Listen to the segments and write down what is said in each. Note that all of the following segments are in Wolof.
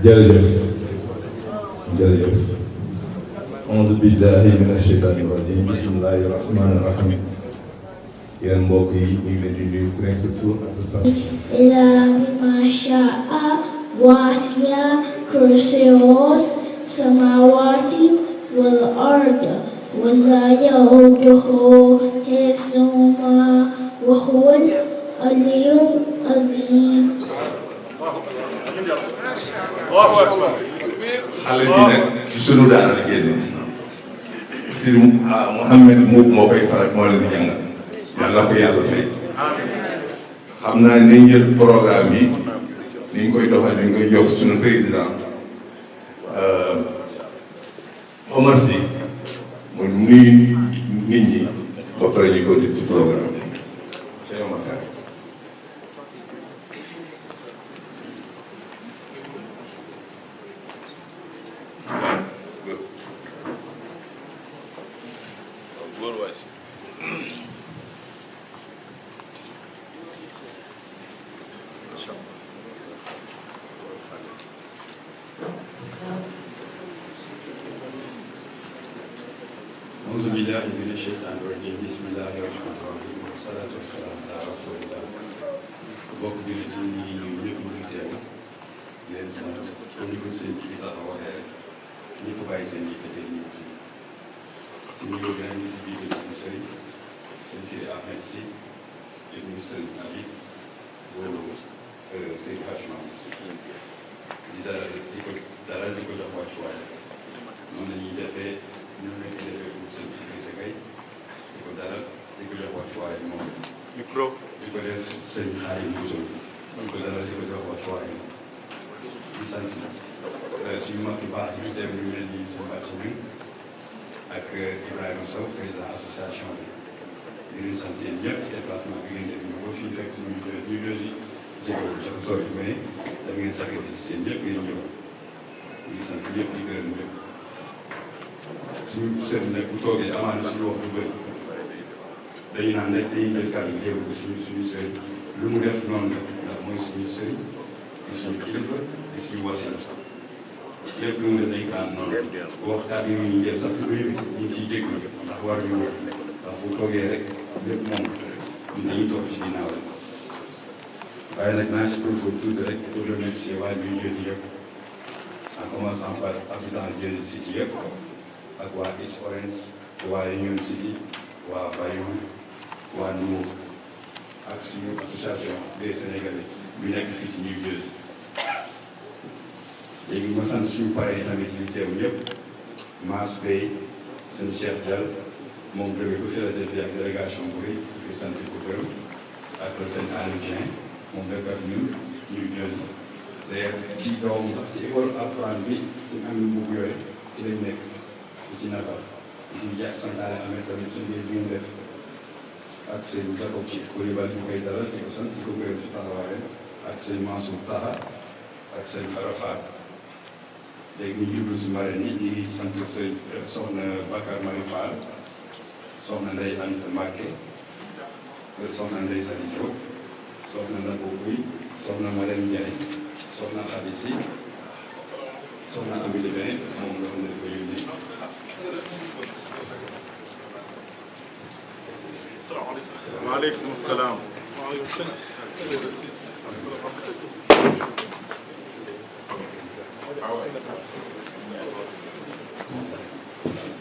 jërëjëf jërëjëf auzu billahi mina shaytaani rajim bismillahi rahmaani rahim yéen mbokk yi ñu ngi leen di nuyu ku nekk sa tur ak sa sant. إلى بما شاء واسع كرسيه السماوات والأرض ولا يؤوده حفظهما وهو العلي العظيم. xale bi nag ci sunu daara la génne si Mouhamed moo koy faral moo leen di jàngal yàlla ko yàlla fay. xam naa ne jël programme bi ni ñu koy doxal dañ koy jox sunu président Omar Sy mu nuyu nit ñi ba pare ñu ko def ci programme bi. أعوذ بالله من الشيطان الرجيم بسم الله الرحمن الرحيم والصلاة والسلام على رسول الله bokk jullit yi ñu ngi nuyu ñëpp ñu ngi teew di leen sant comme ni ko seen ci taxaw waxee ñi ko bàyyi seen yëkkate ñu fii si nuyoo bi nag ñu si jiite suñu sëriñ sëñ Sidi Ahmed Sy ibnu sëñ Habib wóolu sëñ Hachman Sy di dalal di ko jox wàccuwaay noonu la ñuy defee noonu la ñuy defee pour sëñ Idrissa Gueye di ko dalal di ko jox wàccuwaay moom micro di ko def sëñ Xaadim Bousso di ko dalal di ko jox wàccuwaay moom di sant suñu mag yu baax yi teew ñu mel ni sëñ Bàcc Ñang ak Ibrahima Sow président association bi di leen sant yéen ñëpp ci déplacement bi ngeen def ñu ko fii fekk ñu doon jegewul dafa sori mais da ngeen sacrifice yéen ñëpp ngeen ñëw di sant ñëpp di gërëm ñëpp suñu sëriñ nag bu toogee amaana suñu wax du bëri dañu naan rek dañuy jël kàddu gi jéem ko suñu sëriñ lu mu def noonu la ndax mooy suñu sëriñ di suñu kilifa di suñu wasila lépp lu mu def dañu ko am noonu wax kàddu yi ñu jël sax di ko yëkkati ñu ngi ciy jégalu ndax war ñu wër ndax bu toogee rek lépp moom ñun dañuy toog ci ginnaaw rek waaye nag naa si profité tuuti rek pour remercier waa ñuy jël yëpp en commençant par habitant Jersey City yëpp. ak waa East Orange waa Union City waa Bayonne waa Nour ak suñu association des Sénégalais bi nekk fii ci New Jersey léegi ma sant suñu paree tamit ñu teew ñëpp Mass Bay seen Cheikh Diall moom jógee ba Philadelphie ak délégation bu rëy di sant ko gërëm ak seen Aliou Dieng moom dëkk ak ñun New Jersey d'ailleurs ci kawam sax ci école alxuraan bi suñu am bugg yooyu ci lañ nekk ci nafar ci jàpp santaane amee tamit ci liggéey bi ngeen def ak seen Jacob ci Coulibaly ñu koy dalal di ko sant di ko gërëm ci taxawaayam ak seen Mansour Taha ak seen Farafat léegi ñu jublu si marraine yi ñu ngi sant seen soxna Bakar Mari Fall soxna Ndeye Anta Mbacke soxna Ndeye Sali Diop soxna Nabou Guy soxna Marème Ndiaye soxna Khady Sy soxna Amady Bene moom nga xam ne ko yónnee. salaamaaleykum. waaleykum salaam.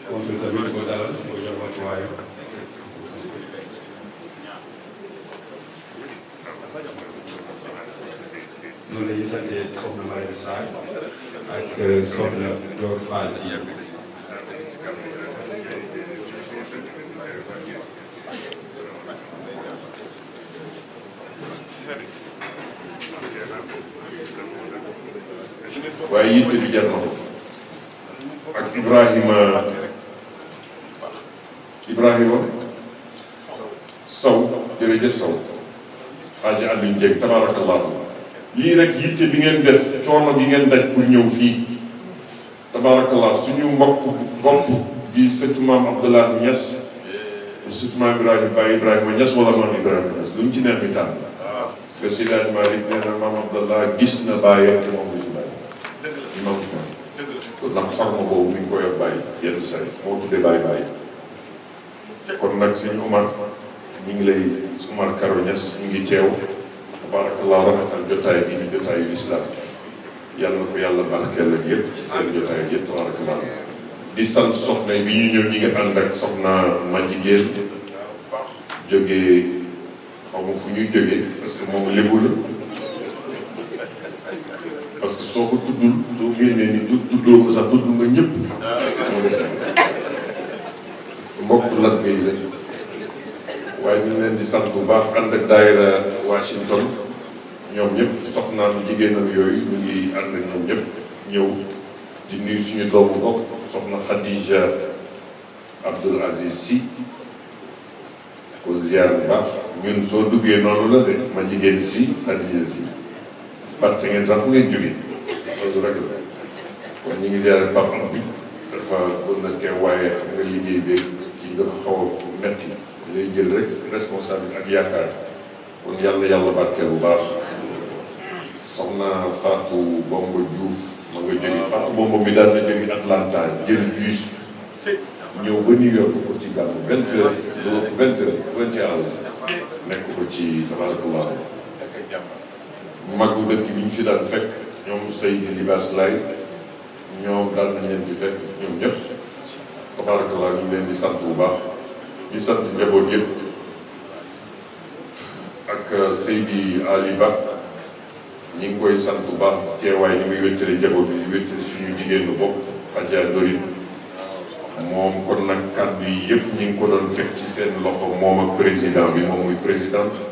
consul tamit ko dalal ko jox wàccuwaayam. noonu la ñuy santee soxna Mariam Sarr ak soxna Dior Fall waaye yitte bi jar na ko ak Ibrahima Sow jërëjëf Sow xaaji Aliou Dieng tabarakallahu lii rek yitte bi ngeen def coono gi ngeen daj pour ñëw fii tabarakallah suñu mbokk bopp bi sëtu maam Abdallah Niass sëtu maam Ibrahima Niass wala maam Ibrahima Niass lu mu ci neex mi tànn parce que Seydi Hadji Malick nee na maam Abdallah gis na bàyyam te moom gisu bàyyam xorma boobu mi ngi koy wax bàyyi yenn saa yi moo tuddee bàyyi kon nag sëñ Omar ñu ngi lay Omar Karo Niass ñu ngi teew tabarakallah rafetal jotaay bi ni jotaayu islam yàlla na ko yàlla barkeel ak yëpp ci seen jotaay yëpp tabarakallah di sant soxna bi ñu ñëw ñi nga ànd ak soxna ma jigéen jógee xaw ma fu ñuy jógee parce que moom lébu la parce que soo ko tuddul soo génnee ni tuddoo ko sax tudd nga ñëpp moo des mbokk lat gay la waaye ñu ngi leen di sant bu baax ànd ak daayira Washington ñoom ñëpp soxnaam jigéenam yooyu ñu ngi ànd ak ñoom ñëpp ñëw di nuyu suñu doomu bopp soxna Khadija Abdoul Aziz Sy ko ziar bu baax ñun soo duggee noonu la de ma jigéen si Khadija Sy fàtte ngeen sax fu ngeen jógee loolu rek la kon ñu ngi ziar Pape am bi dafa bon na teew waaye xam nga liggéey beeg ci dafa xaw a metti lay jël rek responsabilité ak yaakaar kon yàlla barkeel bu baax soxna Fatou Bomba Diouf ma nga jóge Fatou Bomba mi daan na jóge Atlanta jël bus ñëw ba New York pour ci gàmm 20 heures lu ëpp 20 hours nekk ko ci tabarakallah magu dëkk bi ñu fi daan fekk ñoom Seydi Libaas Laay ñoom daan nañ leen fi fekk ñoom ñëpp tabarakallah ñu ngi leen di sant bu baax di sant njaboot yëpp ak Seydi Ali Ba ñi ngi koy sant bu baax teewaay ni muy wéttale njaboot bi wéttale suñu jigéenu bopp Adja Dorine moom kon nag kàddu yi yëpp ñi ngi ko doon teg ci seen loxo moom ak président bi moom muy présidente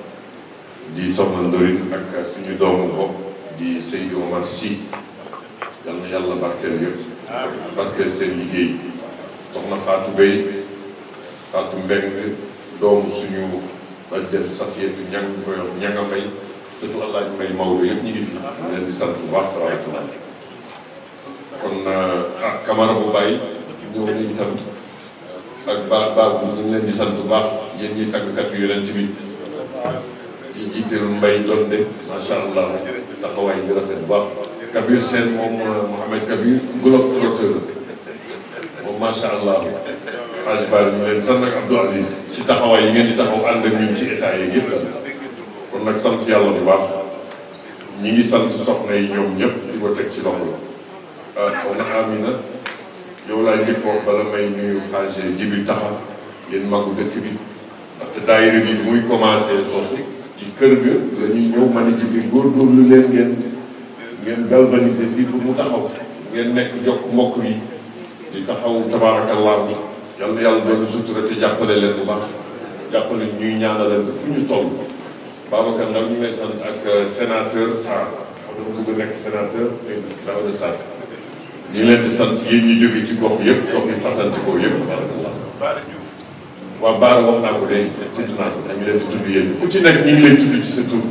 di soxna Dorine ak suñu doomu bopp di Seydou Omar Sy yal na yàlla barkeel yëpp barkeel seen liggéey soxna Fatou Bey Fatou Mbeng doomu suñu bajjen Safiyatu ñang koy wax ñanga may surtout Allah may Maodo yëpp ñu ngi fi leen di sant bu baax tabaarkalla kon Camara bu bàyyi ñëw nañu itam ak baax bu ñu ngi leen di sant bu baax yéen ñi tàggkat yu yonent bi di jiital mbay donde macha allah taxawaay bi rafet bu baax Kabir Sène moom Mohamed Kabir globe trotteur moom macha allah xaaj baal ñu leen sant ak Abdou Aziz ci taxawaay yi ngeen di taxaw ànd ak ñun ci état yi yëpp kon nag sant yàlla bu baax ñi ngi sant soxna yi ñoom ñëpp di ko teg ci loxo la soxna Amina yow laay njëkk wax bala may nuyu xaaj Jibi Taxa yéen magu dëkk bi ndaxte daayira bi muy commencé sosu ci kër ga la ñuy ñëw ma ne Jibi góorgóorlu leen ngeen galvaniser fii pour mu taxaw ngeen nekk jokk mbokk yi di taxaw tabaarakallah yàlla yàlla doon sutura te jàppale leen bu baax jàppale ñuy ñaanal fu ñu toll Babacar ndax ñu ngi lay sant ak sénateur Sarr xam nga bëgg nekk sénateur Daouda Sarr ñu ngi leen di sant yéen ñi jóge ci gox yëpp gox yi fasante ko yëpp tabarakallah waa Baara wax naa ko léegi te tudd naa ko dañu leen di tudd yéen ku ci nekk ñu ngi lay tudd ci sa tur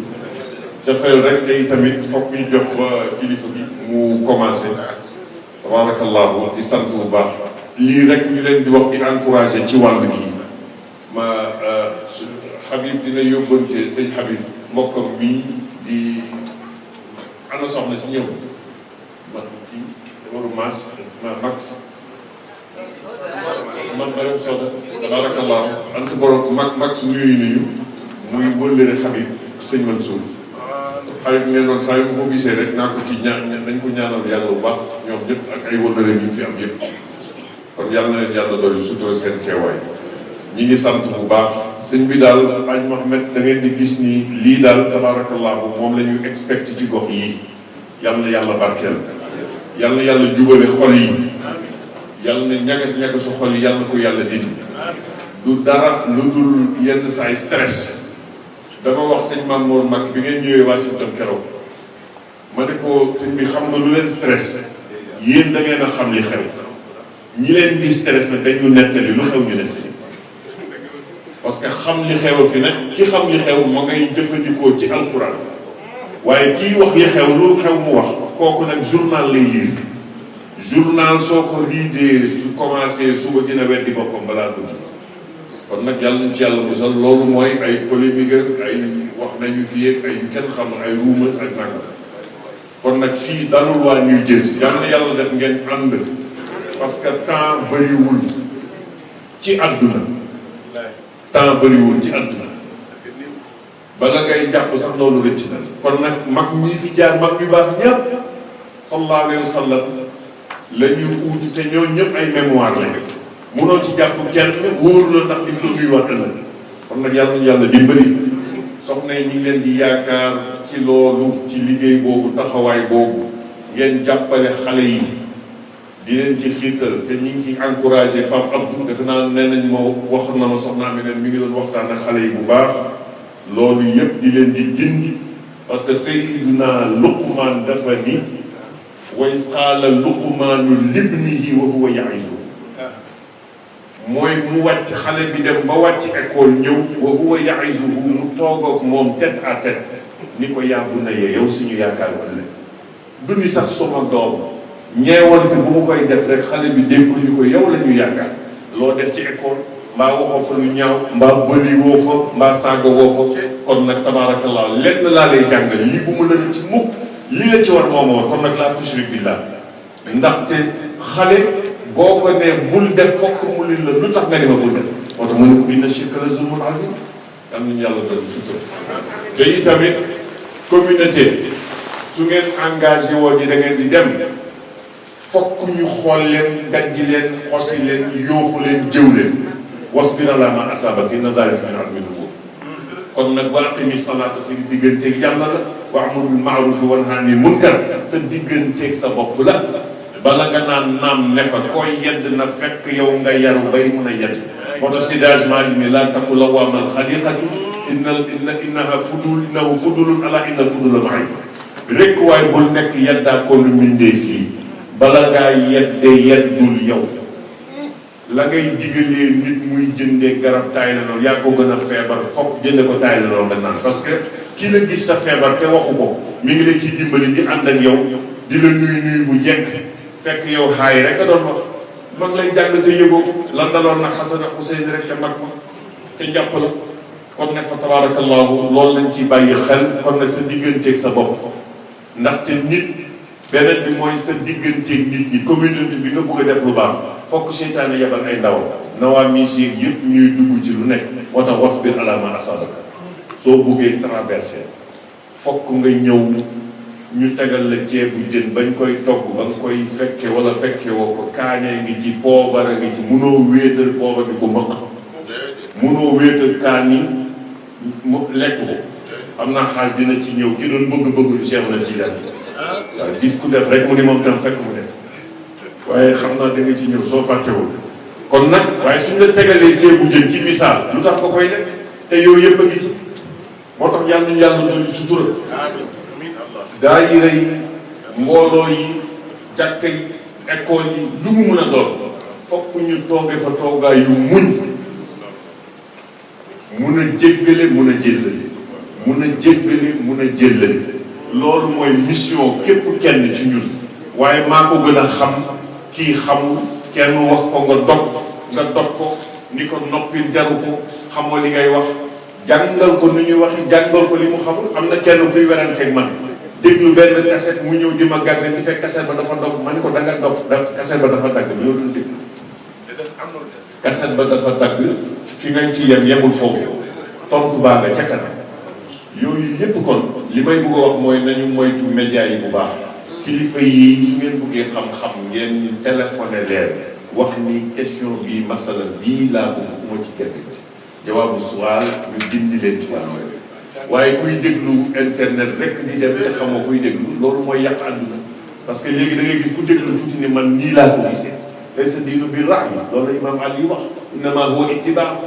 jafeel rek tey tamit foog ñu jox kilifa bi mu commencé tabarakallah di sant bu baax lii rek ñu leen di wax di encouragé ci wàll gi ma Habib dina yóbbante sëñ Habib mbokkam mii di ana soxna si ñëw ma kii waru maas max man madame Soda tabarakallah an sa borom max nuyu nañu muy wëllëre Habib sëñ Mansour Habib nee doon saa yu ko gisee rek naa ko ci nañ ko ñaanal yàlla bu baax ñoom ñëpp ak ay wëllëre yi fi am yëpp kon yàlla na leen yàlla doon sutura seen teewaay ñi ngi sant bu baax sëñ bi daal Aj Mohamed da ngeen di gis ni lii daal tabarakallahu moom la ñu expecté ci gox yi yal na yàlla barkeel yal na yàlla jubale xol yi yal na ñagas-ñagasu xol yi yal na ko yàlla dindi du dara lu dul yenn saay stress dama wax sëñ Mamour Mak bi ngeen ñëwee Washington keroog ma ne ko sëñ bi xam nga lu leen stress yéen da ngeen a xam li xew ñi leen di stress nag dañu nettali lu xew ñu nettali parce que xam li xew fi nag ki xam li xew ma ngay jëfandikoo ci alxuraan waaye kii wax li xew lu xew mu wax kooku nag journal lay lire journal soo ko liidee su commencé suba dina weddi boppam balaa dugg kon nag yàlla nañ ci yàlla musal loolu mooy ay polémique ak ay wax nañu fii ak ay yu kenn xam ay rumeurs ak nangam kon nag fii dalul waa New Jersey yàlla na yàlla def ngeen ànd parce que temps bëriwul ci àdduna temps bëriwul ci àdduna bala ngay jàpp sax loolu rëcc na kon nag mag ñi fi jaar mag ñu baax ñëpp sallallahu alayhi wa sallam la ñu uutu te ñoo ñëpp ay mémoire lañu munoo ci jàpp kenn wóoru la ndax di ko nuyuwaat ëllëg kon nag yàlla ñu yàlla dimbali soxna yi ñu ngi leen di yaakaar ci loolu ci liggéey boobu taxawaay boobu ngeen jàppale xale yi di leen ci xiital te ñu ngi encouragé Pape Abdou defe naa nee nañ ma wax na ma soxna mi neen mi ngi doon waxtaan ak xale yi bu baax loolu yëpp di leen di dindi parce que Seydina Luqman dafa ni wa iz qaala Luqmaanu libnihi wa huwa ya'izuhu mooy mu wàcc xale bi dem ba wàcc école ñëw wa huwa ya'izuhu mu toog ak moom tête à tête ni ko yaa bunayya yow suñu yaakaar ëllëg du ni sax sama doom ñeewante bu mu koy def rek xale bi dégg ñu ko yow la ñu yaakaar loo def ci école mbaa waxoo fa lu ñaaw mbaa bëli woo fa mbaa saaga woo fa kon nag tabaarakallah lenn laa lay jàngal lii bu mu la ci mukk lii la ci war moom woon kon nag laa tushrik billah ndaxte xale boo ko nee bul def fokk mu li la lu tax nga ni ma bul def moo tax mu ne ko inna shirka la zulmun azim am nañu yàlla doon sutura te itamit communauté su ngeen engagé woo ji da ngeen di dem fokk ñu xool leen dajji leen xosi leen yooxu leen jëw leen wasbir ala ma asaba fi nazalika min azmi l-umur kon nag wa aqimi salaata sa digganteeg yàlla la wa amur bil ma'ruf wa nahy anil munkar sa digganteeg sa bopp la bala nga naan naam ne fa koy yedd na fekk yow nga yaru bay mun a yedd moo tax sidagement li ni laa takku lawaamal xaliqatu innahu fudulun ala inna fudula maay rek waaye bul nekk yeddaa ko lu mindee fii bala ngaa yeddul yow la ngay digalee nit muy jëndee garab Tylenol yaa ko gën a feebar fokk jënde ko Tylenol nga naan parce que ki la gis sa feebar te waxu ko mi ngi la ciy dimbali di ànd ak yow di la nuyu bu jekk fekk yow xaay rek nga doon wax mag lay jàng te yëgoo lan daloon nag Xasan ak Xuseyn rek ca mag ma te njàpp la kon nag fa tabarakallahu loolu lañ ciy bàyyi xel kon nag sa digganteeg sa bopp ndaxte nit beneen bi mooy sa digganteeg nit ñi communauté bi nga bëgg a def lu baax fokk seytaane yebal ay ndawam nawaa miisieg yëpp ñuy dugg ci lu nekk moo tax wasbir ala ma asabaka soo buggee traversé fokk nga ñëw ñu tegal la ceebu jën bañ koy togg ba nga koy fekke wala fekke woo ko kaanee ngi ci poobara ngi ci munoo wéetal poobar bi ko mëq munoo wéetal kaan yi mu lekk ko am naa xaaj dina ci ñëw ki doon bëgg lu Cheikh na ci def waaw gis ku def rek mu ni moom tam fekk mu def waaye xam naa da nga ci ñëw soo fàttewul kon nag waaye suñ la tegalee ceebu jën ci misaal lu tax nga koy def te yooyu yëpp a ngi ci moo tax yàlla nañu yàlla doon sutura daayira yi mbooloo yi jàkka yi école yi lu mu mën a doon fokk ñu tooge fa toogaay yu mun a jéggale mun a jéllale mun a jéggale mun a jéllale loolu mooy mission képp kenn ci ñun waaye maa ko gën a xam kii xamul kenn wax ko nga dog ko ni ko noppi jaru ko xamoo li ngay wax jàngal ko ni ñuy waxi jàngal ko li mu xamul am na kenn kuy weranteeg man déglu benn cassette mu ñëw di ma gàgg di fekk cassette ba dafa dog ma ni ko danga dog cassette ba dafa dagg loolu doon déglu cassette ba dafa dagg fi ngay ci yemul foofu tontu baa nga ca kanam yooyu yépp kon li may bëgg a wax mooy nañu moytu média yi bu baax kilifa yi su ngeen bëggee xam-xam ngeen téléphoné leen wax ni question bii masala bii laa bëgg ku ma ci gàggante jawaabu suwaal ñu dindi leen ci wàllu yooyu waaye kuy déglu internet rek di dem te xamoo kuy déglu loolu mooy yàq àdduna parce que léegi da ngay gis ku déglu tuuti ni man nii laa ko gisee laysa diinu bi raay loolu la imaam Ali wax innama huwa ittibaa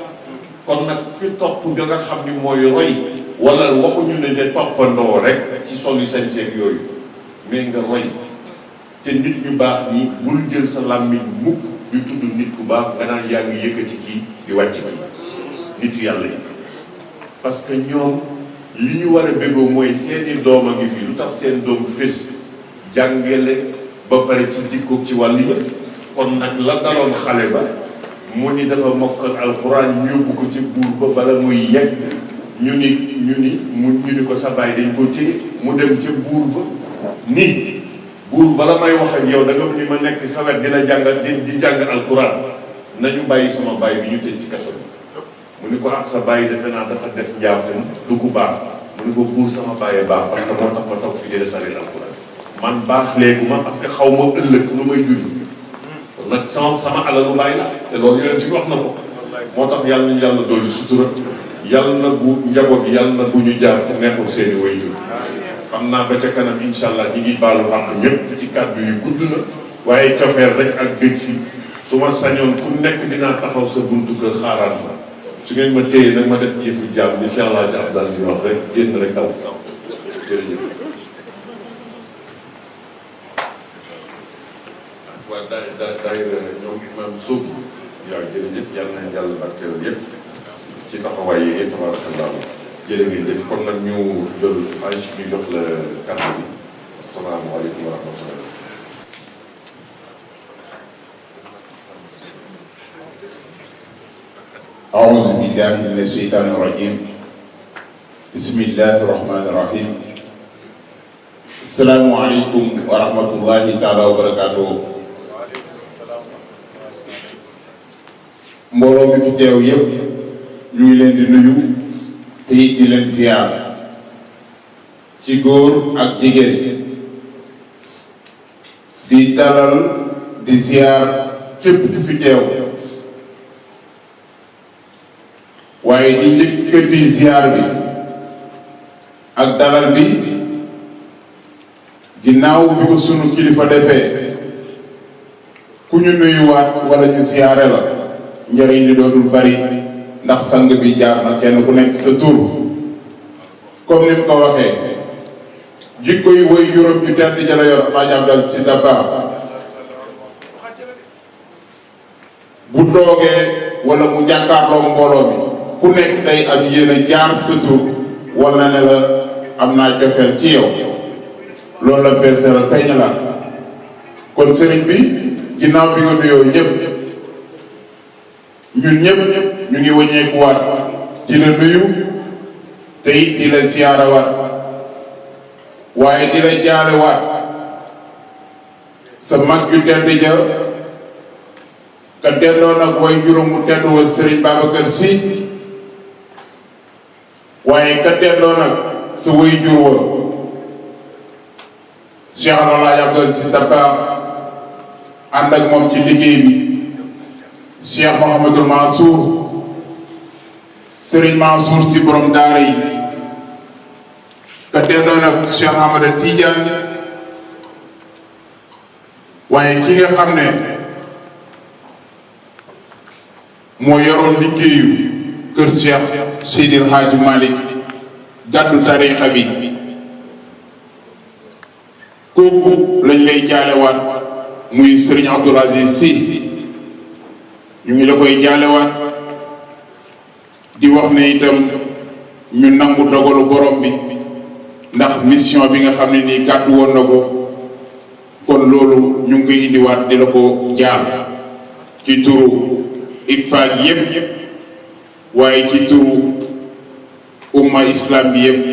kon nag ci topp da nga xam ni mooy roy wala waxuñu ne de toppandoo rek ci sol yu seen seeg yooyu mais nga roy te nit ñu baax ñi bul jël sa làmmiñ mukk di tudd nit ku baax nga naan yaa ngi yëkkati kii di wàcc kii nitu yàlla yi parce que ñoom li ñu war a bégoo mooy seeni doom a ngi fi lu tax seen doom fés jàngale ba pare ci dikkoog ci wàll yëpp kon nag la daloon xale ba mu ni dafa mokkal alxuraan ñu yóbbu ko ci buur ba bala muy yegg ñu ni ko sa baay dañ ko téye mu dem ca buur ba ni buur bala may wax ak yow da nga ni ma nekk sa wet dina jàngal di jàng alquran nañu bàyyi sama bàyyi bi ñu tëj ci kaso bi mu ni ko ak sa bàyyi defe naa dafa def njaaxum du ku baax mu ni ko buur sama bàyyi baax parce que moo tax ma toog fi jële tari alquran man baax léegi ma parce que xaw ma ëllëg fu may julli kon nag sama alalu bàyyi la te loolu yonent bi wax na ko moo tax yàlla nañu yàlla dolli sutura yàlla na bu njaboot yi yàlla na bu ñu jaar fu neexul seeni waajur xam naa ba ca kanam incha allah ñi ngi baalu àq ñëpp ci kàddu yu gudd na waaye cofeel rek ak gëj fi su ma sañoon ku nekk dinaa taxaw sa buntu kër xaaraan fa su ngeen ma téye nag ma def yëfu jàmm incha allah ci Abdal si wax rek génn rek daw jërëjëf. waaw daayira ñoom imam Sogi yaa jërëjëf yàlla nañ yàlla barkeel yëpp ci taxawaay yi tabarakallah jërë ngeen jëf kon nag ñu jël Aïcha ñu jox la kàddu bi asalaamaaleykum wa rahmatullah. أعوذ بالله من الشيطان الرجيم بسم الله الرحمن الرحيم السلام عليكم ورحمة الله تعالى وبركاته mbooloo mi fi teew yépp ñu ngi leen di nuyu te it di leen ziar ci góor ak jigéen di dalal di ziar képp ku fi teew waaye di njëkkati ziar bi ak dalal bi ginnaaw bi ko sunu kilifa defee ku ñu nuyuwaat wala ñu ziare la njëriñ li dootul bari ndax sang bi jaar na kenn ku nekk sa tur comme ni mu ko waxee jikko yi woy juróom ju tedd ja la yor Alaaji Abdal Si Dabakh bu toogee wala mu jàkkaarloo mbooloo mi ku nekk day am yéen a jaar sa tur wala ne la am naa cofeel ci yow loolu la feesal feeñ la kon sëriñ bi ginnaaw bi nga nuyoo ñëpp ñun ñëpp ñu ngi wëññeekuwaat di la nuyu te it di la siyaarawaat waaye di la jaalewaat sa mag ju tedd ja ka dendoon ak way juróom mu tedd wa Sëriñ Babacar Sy waaye ka dendoon ak sa way jur wa Cheikh Alaaji Abdal Si Dabakh ànd ak moom ci liggéey bi Cheikh Mouhamadul Mansour Serigne Mansour si borom daara yi ka dendoon ak Cheikh Ahmada Tidiane waaye ki nga xam ne moo yoroon liggéeyu kër Cheikh Seydil Hadji Malick gàddu tariixa bi kooku lañ lay jaalewaat muy Serigne Abdoul Aziz Sy ñu ngi la koy jaalewaat di wax ne itam ñu nangu dogalu borom bi ndax mission bi nga xam ne nii gàddu woon na ko kon loolu ñu ngi koy indiwaat di la ko jaal ci turu ITFA yépp waaye ci turu umma islam bi yépp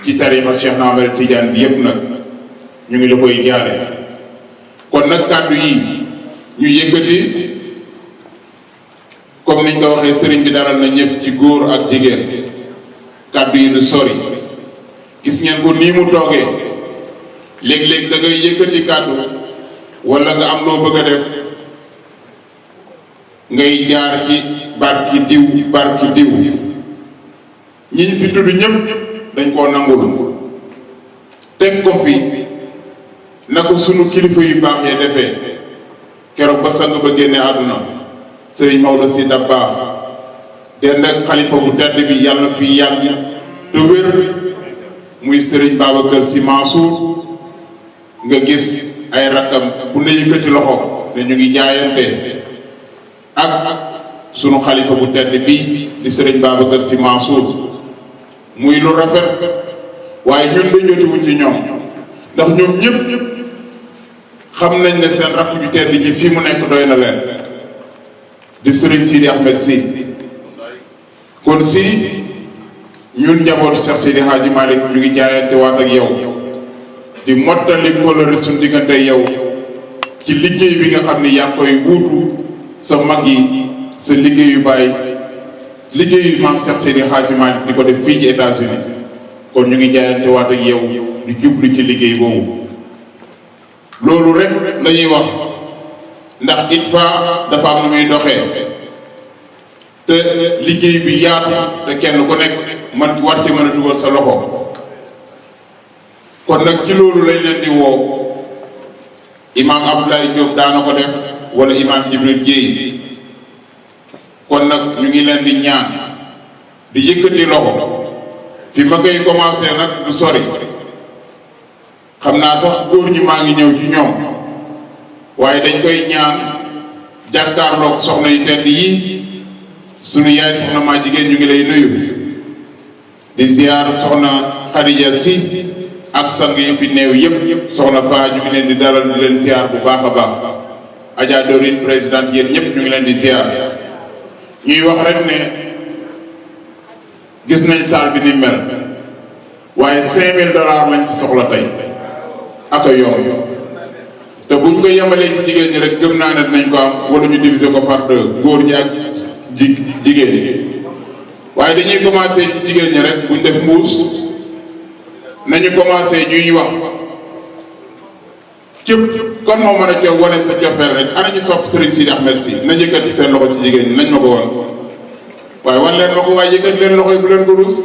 ci tarixa Cheikh Ahmed Tidiane bi yépp nag ñu ngi la koy jaale kon nag kàddu yi ñu yëkkati comme niñ ko waxee sëriñ bi dalal na ñëpp ci góor ak jigéen kàddu yi du sori gis ngeen ko nii mu toogee léeg-léeg da ngay yëkkati kàddu wala nga am loo bëgg a def ngay jaar ci barki diw ñi ñu fi tudd ñëpp dañ koo nangul teg ko fi na ko sunu kilifa yu baax yee defee keroog ba sang ba génne àdduna Sëriñ Maodo Si Dabakh dend ak xalifa bu tedd bi yàlla fi yàgg te wér muy Sëriñ Babacar Si Mansour nga gis ay rakkam bu ne yëkkati loxo ne ñu ngi jaayante ak sunu xalifa bu tedd bi di Sëriñ Babacar Si Mansour muy lu rafet waaye ñun de jotiwuñ ci ñoom ndax ñoom ñëpp xam nañ ne seen rakk ju tedd ji fii mu nekk doy na leen di Sëriñ Sidi Ahmed Sy kon si ñun njaboot Cheikh Sidi Hadji Malick ñu ngi jaayante waat ak yow di mottali kóllëre suñu diggante yow ci liggéey bi nga xam ni yaa ngi koy wuutu sa mag yi sa liggéeyu baay liggéeyu maam Cheikh Seydi Hadji Malick di ko def fii ci États-Unis kon ñu ngi jaayante waat ak yow di jublu ci liggéey boobu loolu rek la ñuy wax ndax ITFA dafa am nu muy doxee te liggéey bi yaatu te kenn ku nekk man war ci mën a dugal sa loxo kon nag ci loolu lañ leen di woo imaam Abdoulaye Diop daana ko def wala imaam Jibril Dieye kon nag ñu ngi leen di ñaan di yëkkati loxo fi ma koy commencé nag du sori xam naa sax góor ñi maa ngi ñëw ci ñoom waaye dañ koy ñaan jàkkaarloog soxna yu tedd yi sunu yaay soxna maa jigéen ñu ngi lay nuyu di ziar soxna Khadija si ak sang yi fi néew yëpp soxna Faa ñu ngi leen di dalal di leen ziar bu baax a baax Adja Dorine présidente yéen ñëpp ñu ngi leen di ziar ñuy wax rek ne gis nañ saal bi ni mel waaye $5000 lañ fi soxla tey ak a yomb te buñ ko yemalee ci jigéen ñi rek gëm naa ne dinañ ko am wala ñu diviser ko par deux góor ñi ak jigéen ñi waaye dañuy commencé ci jigéen ñi rek buñ def mbuus nañu commencé ñuy wax képp kon moo mën a jox wane sa cofeel rek ana ñu sopp Serigne Sidi Ahmed Sy na yëkkati seen loxo ci jigéen ñi nañ ma ko wan waaye wan leen ma ko waaye yëkkati leen loxo yi bu leen ko rus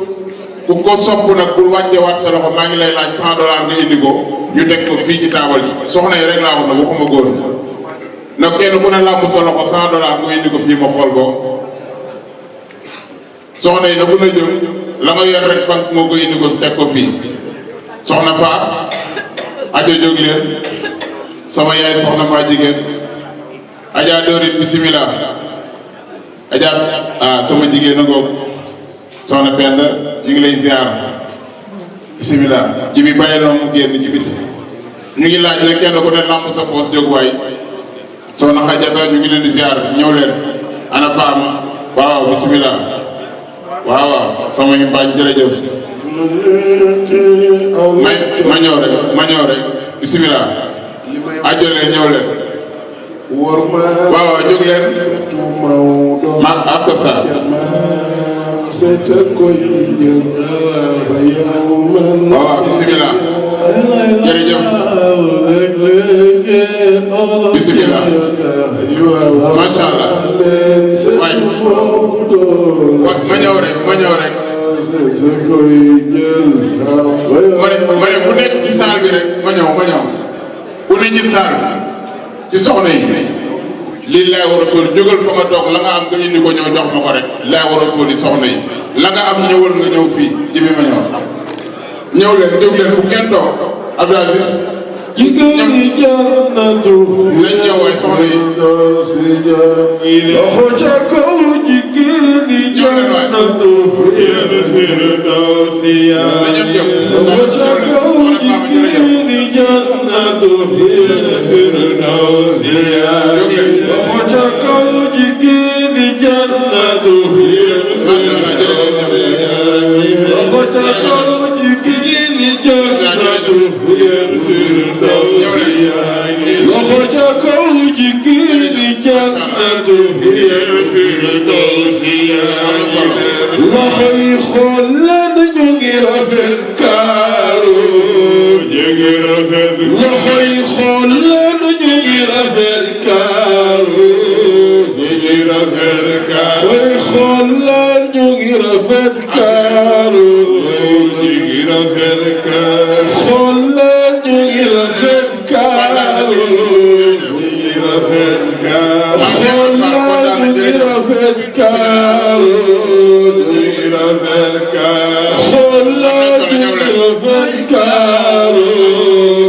ku ko sopp nag bul wàcce waat sa loxo maa ngi lay laaj $100 nga indi ko ñu teg ko fii ci taabal ji soxna yi rek laa wax na waxuma góor nag kenn ku ne làmb sa loxo $100 nga indi ko fii ma xool ko soxna yi nag bu la jóg la nga yor rek banque moo ko indi ko teg ko fii soxna Faa ajo jóg leen sama yaay soxna Faa jigéen Adja Dorine bismillah Adja sama jigéen a ngoog soxna Penda ñu ngi lay ziar bismillah ji bi bàyyi loo mu génn ci biti ñu ngi laaj nag kenn ku ne lamb sa poos jóg waay soxna Xajata ñu ngi leen di ziar ñëw leen ana Faama waaw bismillah waaw sama yi mbaañ jërëjëf ma ñëw rek bismillah ajo leen ñëw leen waaw jóg leen ma ak sa waaw bismillah jërëjëf bismillah macha allah waay ma ñëw rek ma ne bu nekk ci saal bi rek ma ñëw bu ne ci saal ci soxna yi lii lay war a sóor jógal fa nga toog la nga am nga indi ko ñëw jox ma ko rek lay war a sóor yi soxna yi la nga am ñëwal nga ñëw fii jibi ma ñëw leen jóg leen bu kenn toog Abdou Aziz jigéen ñi jannatu nañ ñëw waay soxna yi loxo ca kaw jigéen ñi jannatu firdawsiya loxo ca kaw jigéen ñi jannatu firdawsiya loxo ca kaw jigéen ñi jannatu firdawsiya loxo ca kaw jigéen ñi jannatu loxo ca kaw jigéen ñi jannatu firdawsiya loxo yi xool leen ñu ngi rafet kaaru ñu ngi rafet loxo yi xool leen ñu ngi rafet kaaru ñu ngi rafet kaaru way xool leen ñu ngi rafet kaaru ñu ngi rafet kaaru xool leen ñu ngi rafet kaaru ñu ngi rafet kaaru xool leen ñu ngi rafet kaaru ñu ngi rafet kaaru xool leen ñu ngi rafet kaaru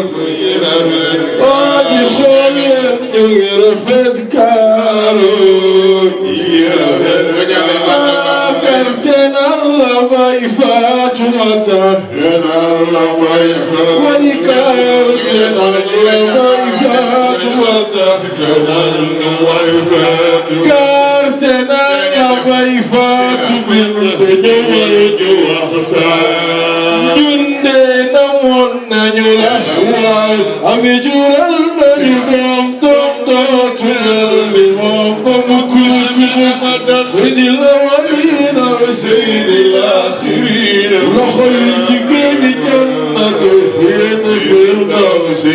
ñu ngi rafet waaji xool leen ñu ngi rafet kaaru ñu ngi rafet kartenar la bay Faatumata kartenar la bay way kartenar la bay Faatumata kartenar la bay Faatu binte ñëwal ju waxtaan ñun de namoon nañu la سيد الأولين وسيد الآخرين لخيج بين جنة الفردوس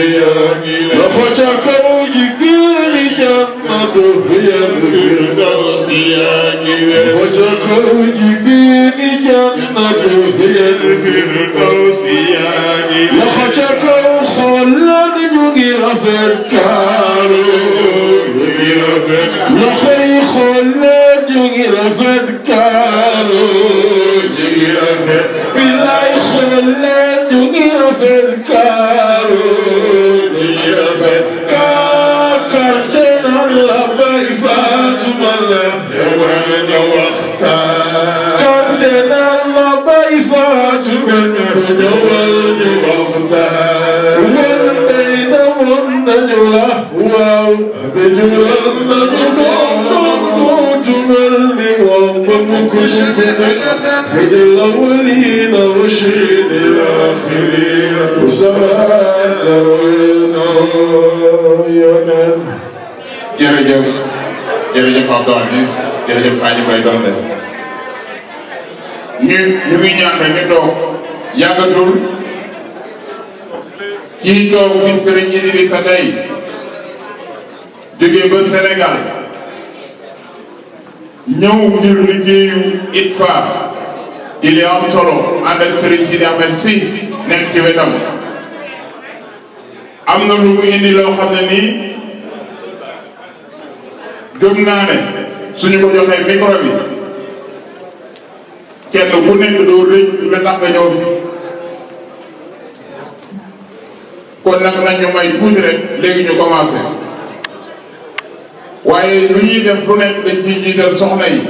لخشك وجبين جنة الفردوس لخشك وجبين جنة الفردوس لخشك وخلد جغير في الكارو لخي خلد جغير في الكارو بالله خلد جغير في الكارو كارتنا الله فاطمة يوان وقتا كارتنا الله فاطمة يوان وقتا ولدينا ونجوا واو بجوا تملي ومكشف هد الأولين وشهد الآخرين وسماء يونان jërëjëf Abdou Aziz jërëjëf Hadji Mbaye Donde ñu ngi ñaan rek ñu toog yàggatul kii toog fi Serigne Idrissa tey jógee ba Sénégal ñëw ngir liggéeyu ITFA di li am solo ànd ak Serigne Sidi Ahmed Sy nekk ci wetam am na lu mu indi loo xam ne nii gëm naa ne suñu ko joxee micro bi kenn ku nekk doo rëy la tax nga ñëw fi kon nag nañ ñu may tuuti rek léegi ñu commencé waaye lu ñuy def lu nekk dañ ciy jiital soxna yi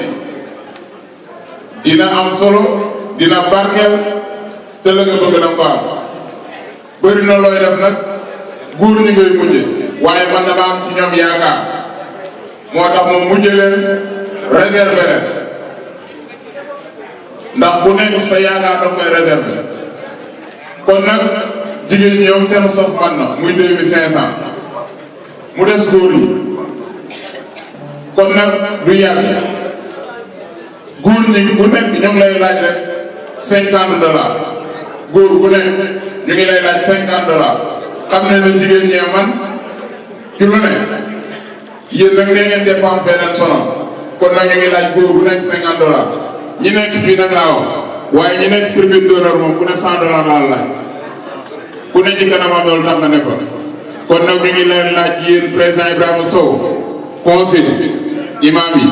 dina am solo dina barkeel te la nga bëgg na ko am bëri na looy def nag góor ñi ngay mujje waaye man dama am ci ñoom yaakaar moo tax moom mujjee leen réservé leen ndax bu nekk sa yaakaar da koy réservé kon nag jigéen ñi ñoom seen sos man na muy 2500 mu des góor yi kon nag du yàgg góor ñi bu nekk ñu ngi lay laaj rek $50 góor bu nekk ñu ngi lay laaj $50 xam ne na jigéen ñee man ci lu ne yéen nag nee ngeen dépense beneen sonal kon nag ñu ngi laaj góor bu nekk $50 ñi nekk fii nag laa wax waaye ñi nekk tribune d'honneur moom ku ne $100 laa laaj ku ne ci kanamam loolu tax na ne fa kon nag ñu ngi leen laaj yéen président Ibrahima Sow conseil imam yi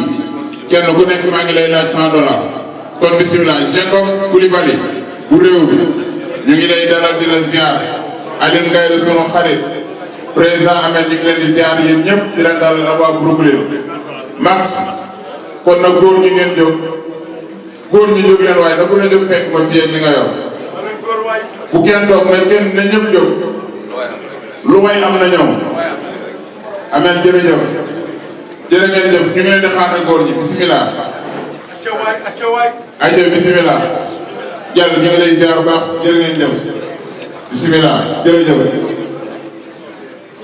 kenn ku nekk maa ngi lay laaj $100 kon bisimilah Jacob Coulibaly bu réew bi ñu ngi lay dalal di la ziar Aline Ngaye sunu xarit président Ahmed ñu ngi leen di ziar yéen ñëpp di leen dalal ak waa Brooklyn Max kon nag góor ñi ngeen jóg góor ñi jóg leen waaye da ku ne jóg fekk ma fii ak li nga yor bu kenn toog mais kenn ne ñëpp jóg lu may am na ñoom Ahmed jërëjëf jërë ngeen jëf ñu ngi leen di xaar góor ñi bisimilah. ayca bisimilah jàll ñu ngi lay ziar bu baax jërë ngeen jëf bisimilah jërëjëf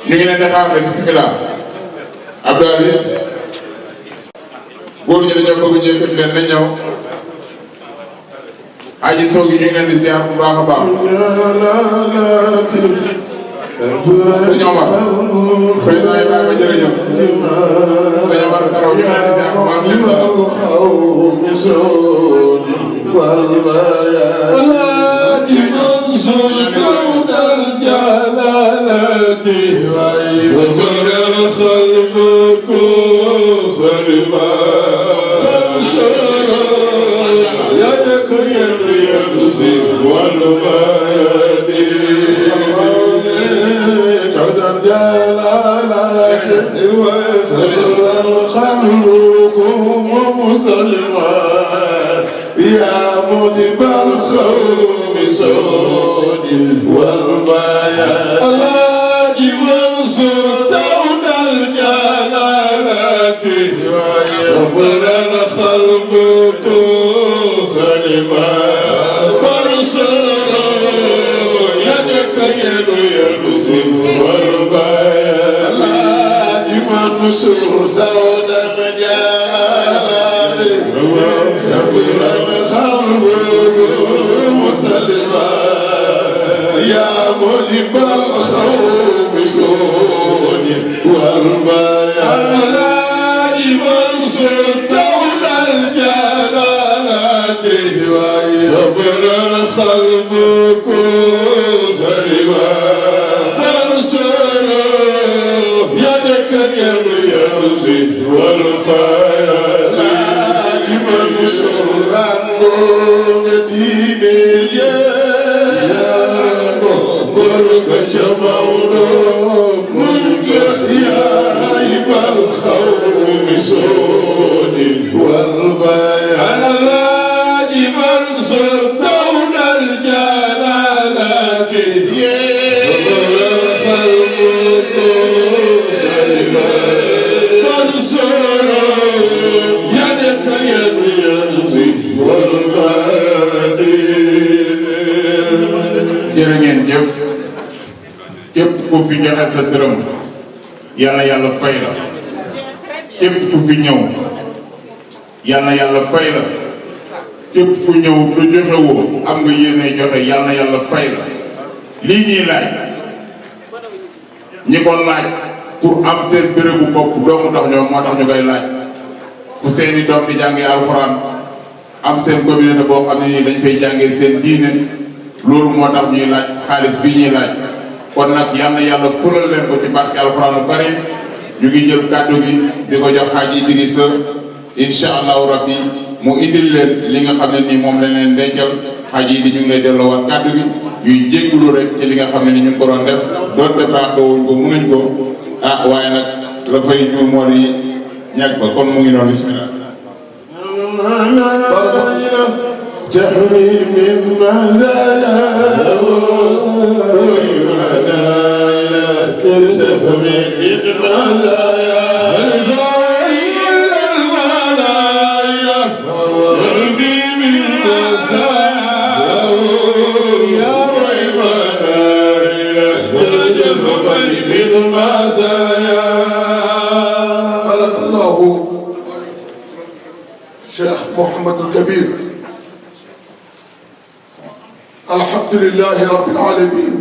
ñu ngi leen di xaar rek bisimilah Abdou Aziz góor ñi dañoo bëgg ñëpp leen na ñëw aji sow gi ñu ngi leen di ziar bu baax a baax sëñ Omar président Ibrahima jërëjëf sëñ Omar Karaw ñu ngi leen di ziar bu baax يا مجيب الخوف سودي والبيان الله منصور دون الجلالات ربنا الخلق سلما منصور يدك يد ينصر والبيان الله منصور دون الجلالات يرزق والبيان لمن سرانو ديني يا برك جمعنا منك يا عيب الخوف سوني والبيان لمن سرتون الجلالات jërë ngeen jëf képp ku fi joxe sa dërëm yàlla yàlla fay la képp ku fi ñëw yàlla fay la képp ku ñëw lu joxe woo am nga yéene joxe yàlla fay la lii ñuy laaj ñi ko laaj pour am seen bérébu bopp doomu tax ñoom moo tax ñu koy laaj fu seeni doom di jàngee alxuraan am seen communauté boo xam ne nii dañ fay jàngee seen diine loolu moo tax ñuy laaj xaalis bii ñuy laaj kon nag yàlla fulal leen ko ci barke alxuraanu karim ñu ngi jël kàddu gi di ko jox Xaaji Idrissa incha allahu rabbi mu indil leen li nga xam ne nii moom la leen dencal Xaaji di ñu ngi lay delloowaat kàddu gi ñuy jéggulu rek ci li nga xam ne ni ñu ngi ko doon def doonte baaxoowuñ ko mënuñ ko waaye nag la fay ñu moo di ñàkk ba kon mu ngi noonu bismillah تحمي من مزايا ويمنايا تحمي من مزايا المنايا تحمي من مزايا يا ويمنايا تحمي من مزايا بارك الله شيخ محمد الكبير. الحمد لله رب العالمين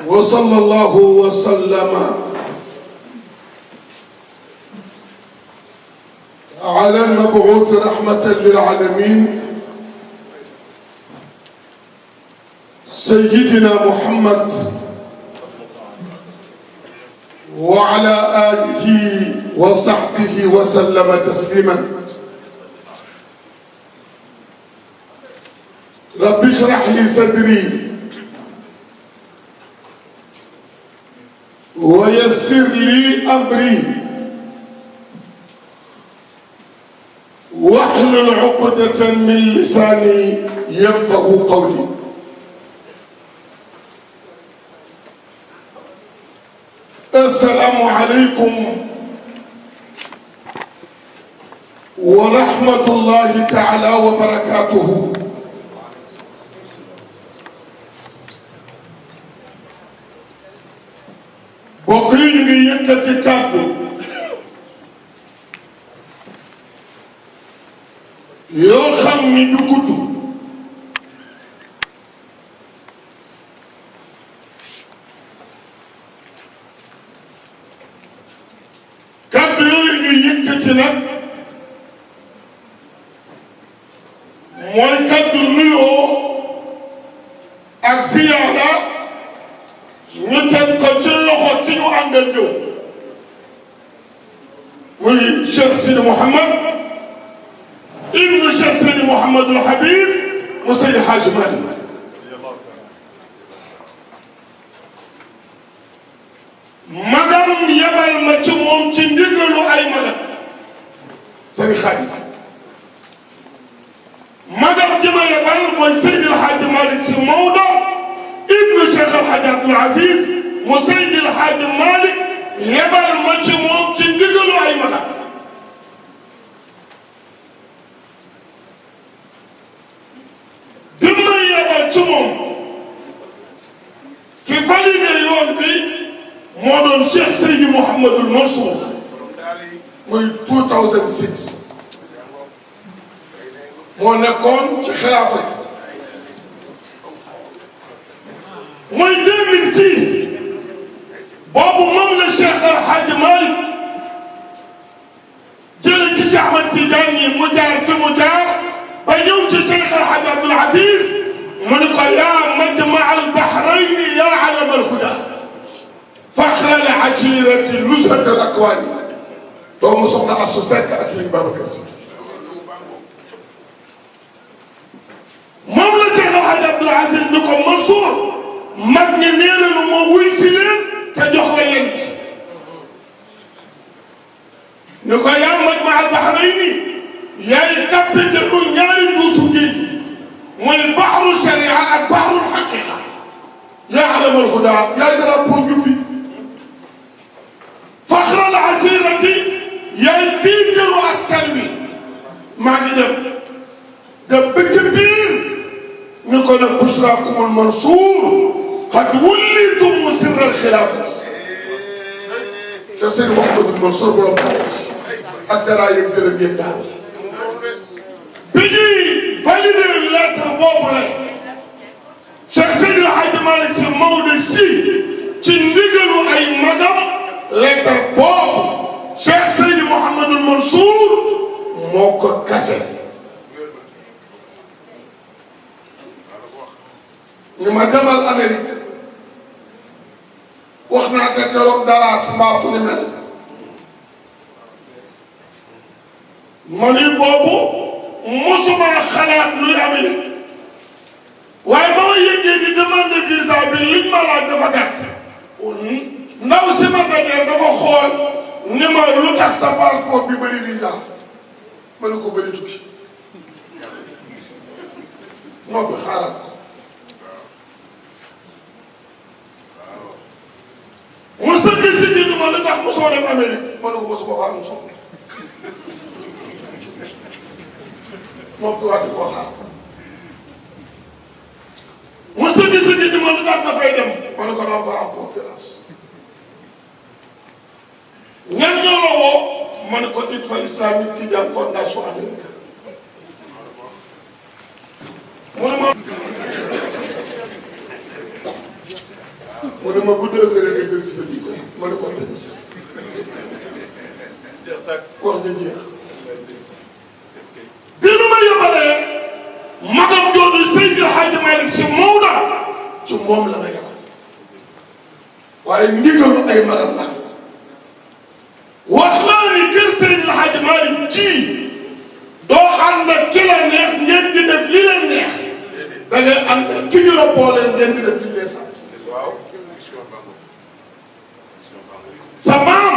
وصلى الله وسلم على المبعوث رحمة للعالمين سيدنا محمد وعلى آله وصحبه وسلم تسليما. رب اشرح لي صدري ويسر لي أمري واحلل عقدة من لساني يفقه قولي. السلام عليكم ورحمة الله تعالى وبركاته. bokk yi ñu ngi yëkkati kàddu yoo xam ni du gudd kàddu yooyu ñu yëkkati nag mooy kàddu nuyoo ak ziyaara ñu teg ko ci loxo ci ñu àndal ñëw muy Cheikh Sidi Mouhamad ibnu Cheikh Sidi Mouhamadul Habib mu Seydi Hadji Malick. magam yebal ma ci moom ci ndigalu ay magam Seydi Hadji magam ji ma yebal mooy Seydi Hadji Malick Sy Maodo ibnu Cheikh El Hadji Abdoul Aziz mu Seydi El Hadji Malick yebal ma ci moom ci ndigalu ay magam. bi ma yebal ci moom ki validé yoon bi moo doon Cheikh Seydi Mouhamadul Mansour muy 2006 moo nekkoon ci xilaafa mooy 2006 boobu moom la Cheikh El Hadji Malick jële ci Cheikh Ahmed Tidiane mu jaar fi mu jaar ba ñëw ci Cheikh El Hadji Abdoul Aziz mu ne ko yaa majma al bahrayni Waly doomu soxna Assou Seck ak Serigne Babacar Sy moom la Cheikh El Hadj Abdoul Aziz ni ko Mansour mag ñi nee nañu ma wuy si leen te jox la yéen ni ko yaa Majma al Bahrayni yaay capitaine bu ñaari duusu géej gi mooy baxru sharia ak baxru xaqiqa yaa alamal huda yaay drapeau jubbi faxral asirati yaay tiitaru askan wi maa ngi dem ba ca biir ni ko nag bushrakumul Mansour qad wullitum sirra al-xilaafa Cheikh Seydi Mouhamadou Mansour borom xaalis ak dara yeeg dërëm yeeg daal bi ñuy validé lettre boobu la Cheikh Seydi El Hadji Malick Sy Maodo Sy ci ndigalu ay magam lettre boobu Cheikh Seydi Mouhamadou Mansour moo ko kase ni ma demal Amérique wax naa ko keroog Dallas mbaa fu ni mel ma ni boobu mosuma xalaat luy Amérique waaye ba ma yëgee di demande visa bi liñ ma laaj dafa gàtt ndaw si ma dajee dafa xool ni ma lu tax sa passeport bi bëri visa ma ne ko bëri tukki noppi xaaral ko mu sëgg si biir ma lu tax mosoo dem Amérique ma ne ko mosuma faa mosoo noppi waat di ko xaar mu sëgg si biir ma lu tax dafay dem ma ne ko dama fa am conférence ñan ñoo la woo ma ne ko ITFA Islamique Tidiane Fondation Amérique mu ne ma bu 2 heures nga jël si sa visa ma ne ko tënk wax nga jeex bi nu ma yebalee magam jooju Seydi El Hadji Malick Sy Maodo ci moom la ma yebal waaye ndigalu ay magam la wax naa ni kër Seydi El Hadji Malick ji doo ànd ak ki la neex ngeen di def li leen neex da ngay ànd ak ki ñu la boole ngeen di def li leen sant sa maam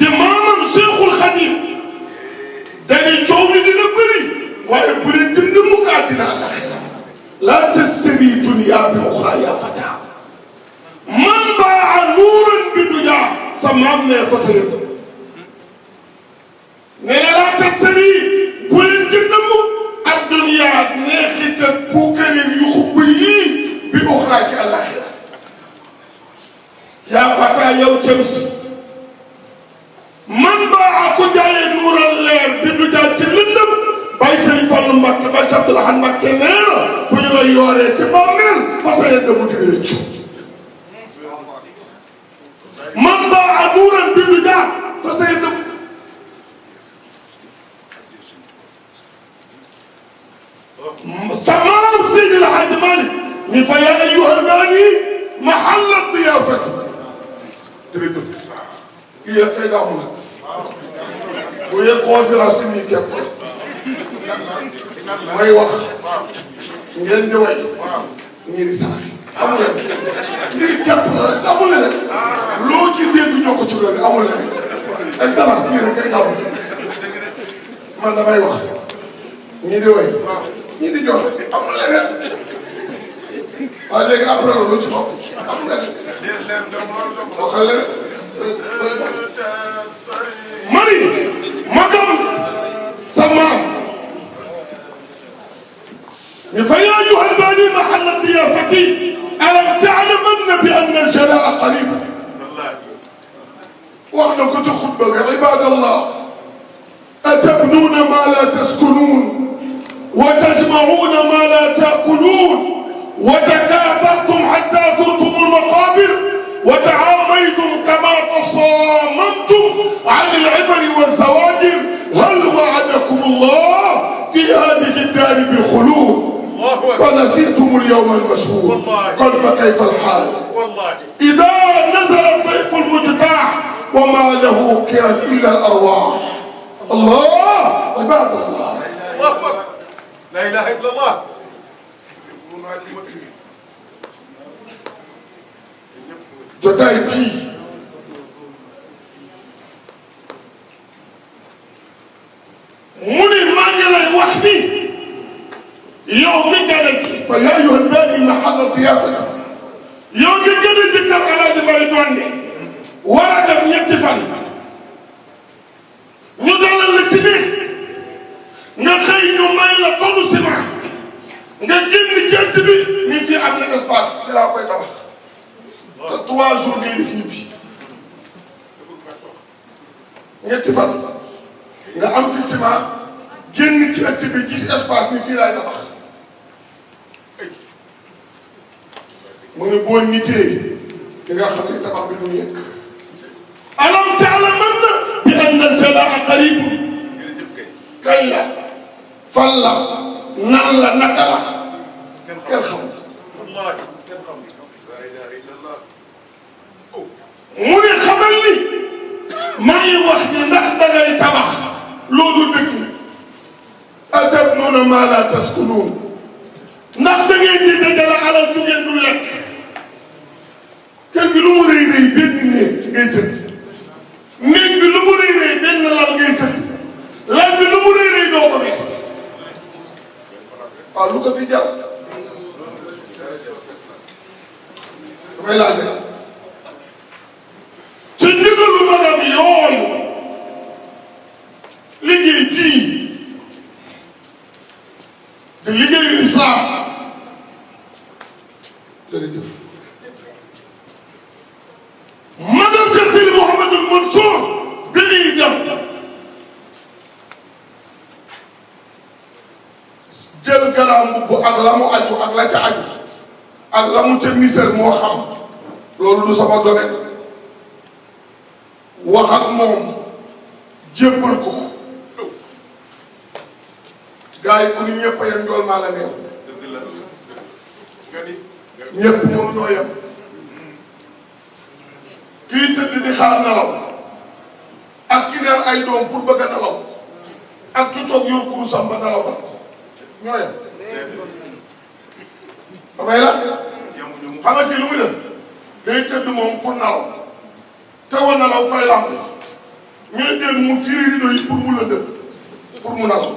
di maamam Cheikhul Khadim dañuy coow li dina bëri waaye bu leen dund mu kaa dina àllaxira laa tashtari dunya bi uxra ya fata man baa nuuran bi dunya sa maam ne fa sa yëf ne ne laa tashtari bu leen dund mu ak dunya neexit ak puukareeg yu xubb yii bi uxra ci àllaxira yaa fata yow cëm si man baa ko jaayee nuural leer bi du jaar ci lëndëm bàyyi Sëriñ Fallu Mbàkke ba Abdul Ahad Mbàkke nee na bu ñu la yooree ci bàmmeel fa sa yedda mu digg rëccu man baa nuural bi du jaar fa sa yedda sa maam Seydi El Hadji Malick mi fa yaa ayyuhal naani mahalla diyaafati jërëjëf lii rek kay gàmmu nag bu dee conférence yi nii képp may wax ngeen di way ngeen di sarax amul leen lii képp amul leen loo ci dégg ñoo ko ci loolu amul leen excellence lii rek kay gàmmu man damay wax ñii di way ñii di jox amul leen waaye léegi après loolu lu ci topp amul leen waxal leen mani magam sa maam ni fa yaa ayyuhal baani mahalla diyaafati alam ta'lamanna bi anna al-jalaa'a qariib wax na ko ci xutba ga ibaadallah atabnuuna maa laa taskunuun wa tajma'uuna maa laa ta'kuluun wa takaatartum hattaa zurtum al-maqaabir وتعاميتم كما تصاممتم عن العبر والزواجر هل وعدكم الله في هذه الدار بالخلود فنسيتم اليوم المشهود قل فكيف الحال إذا نزل الضيف المجتاح وما له كرا إلا الأرواح. الله عباد الله. لا إله إلا الله. jotaay bii mu ne maa ngi lay wax ni yow mi gën a ji fa yaa ayyuhal baani mahalla diyaafata yow mi gën a jëkkër Alaaji Mbay Donde war a def ñetti fan ñu dalal la ci biir nga xëy ñu may la tonu ciment nga génn ci ëtt bi ni fii am na espace ci laa koy tabax te 3 jours ngay def ñibbi ñetti fan nga am fi ciment génn ci ëtt bi gis espace ni fii laay tabax mu ne boo nitee di nga xam ne tabax bi du yegg. alam ta'lamanna bi anna al-jalaa'a qariib kañ la fan la nan la naka la kenn xamul. mu ne xamal ni maa ngi wax ni ndax dangay tabax loolu dëkk atabnuuna maa laa taskunuun ndax da ngeen di dajale alal ju ngeen du lekk kër gi lu mu rëy rëy benn néeg ngay tëdd néeg bi lu mu rëy rëy benn lal ngay tëdd lal bi lu mu rëy rëy doo ko wees waaw lu ko fi jar damay laaj rek ci ndigalu magam yooyu liggéey bii te liggéeyu islam jërëjëf magam ca Seydi Mouhamadul Mansour bi muy dem jël garaam bu ak la mu aju ak la ca aju ak la mu ca misère moo xam loolu du sama domaine wax ak moom jébbal ko gars yi ku ni ñëpp a yem njool maa la neex ñëpp mënuñoo yem kii tëdd di xaar nelaw ak ki neel ay doom pour bëgg a nelaw ak ki toog yor kurusam ba nelaw ba ñoo yem damay la xam nga kii lu muy def day tëdd moom pour nelaw te woon nelaw fay lamp ñu ne dégg mu firi rido yi pour mu lëndëm pour mu nelaw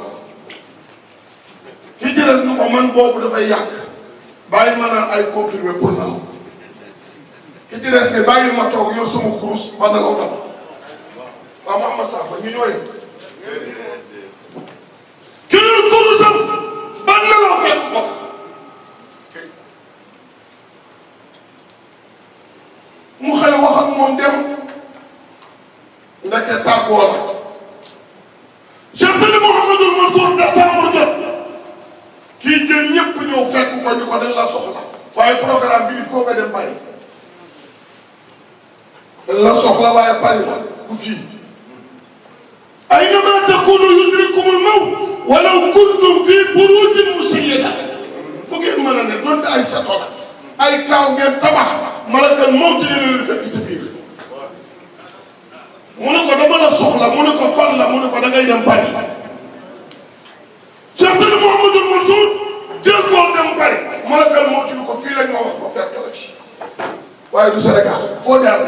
ki jëlee ñu ko man boobu dafay yàq bàyyi ma naan ay comprimé pour nelaw ki ci des ne bàyyi ma toog yor sama kurus ba nelaw dama waaw Mouhamed Sakho ñu ñooy ki yor kurusam ba nelaw fekk ko fa mu xëy wax ak moom dem ndeke tàggoo la Cheikh Seydi Mouhamadul Mansour décembre jot kii jël ñëpp ñëw fekk ko ni ko dañ la soxla waaye programme bi il faut nga dem bàyyi la soxla waaye bari la bu fii aynama takunu yudrikumul mawt walaw kuntum fi burujin mushayyada fu ngeen mën a ne donte ay sato la ay kaaw ngeen tabax malakal mawt leen fekk ci biir mu ne ko dama la soxla mu ne ko fan la mu ne ko da ngay dem bari Cheikh Seydi Mouhamadul Mansour jël koo dem bari malakal mawt ni ko fii lañ ma wax ba fekk la fi waaye du Sénégal foo jaar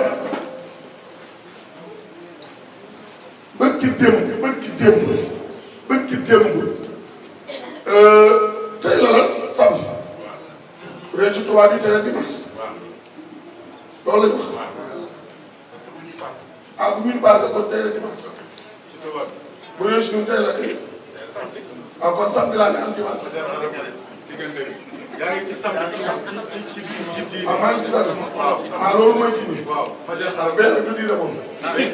bërki démb tey la samedi bu dee ci tubaab yi tey la dimanche loolu lañ wax ah bu ñu passé kon tey la dimanche bu dee si ñun tey la tey ah kon samedi laa ne am dimanche yaa ngi ci samedi ah maa ngi ci samedi ah loolu mooy kii nii ah benn du di demoon mais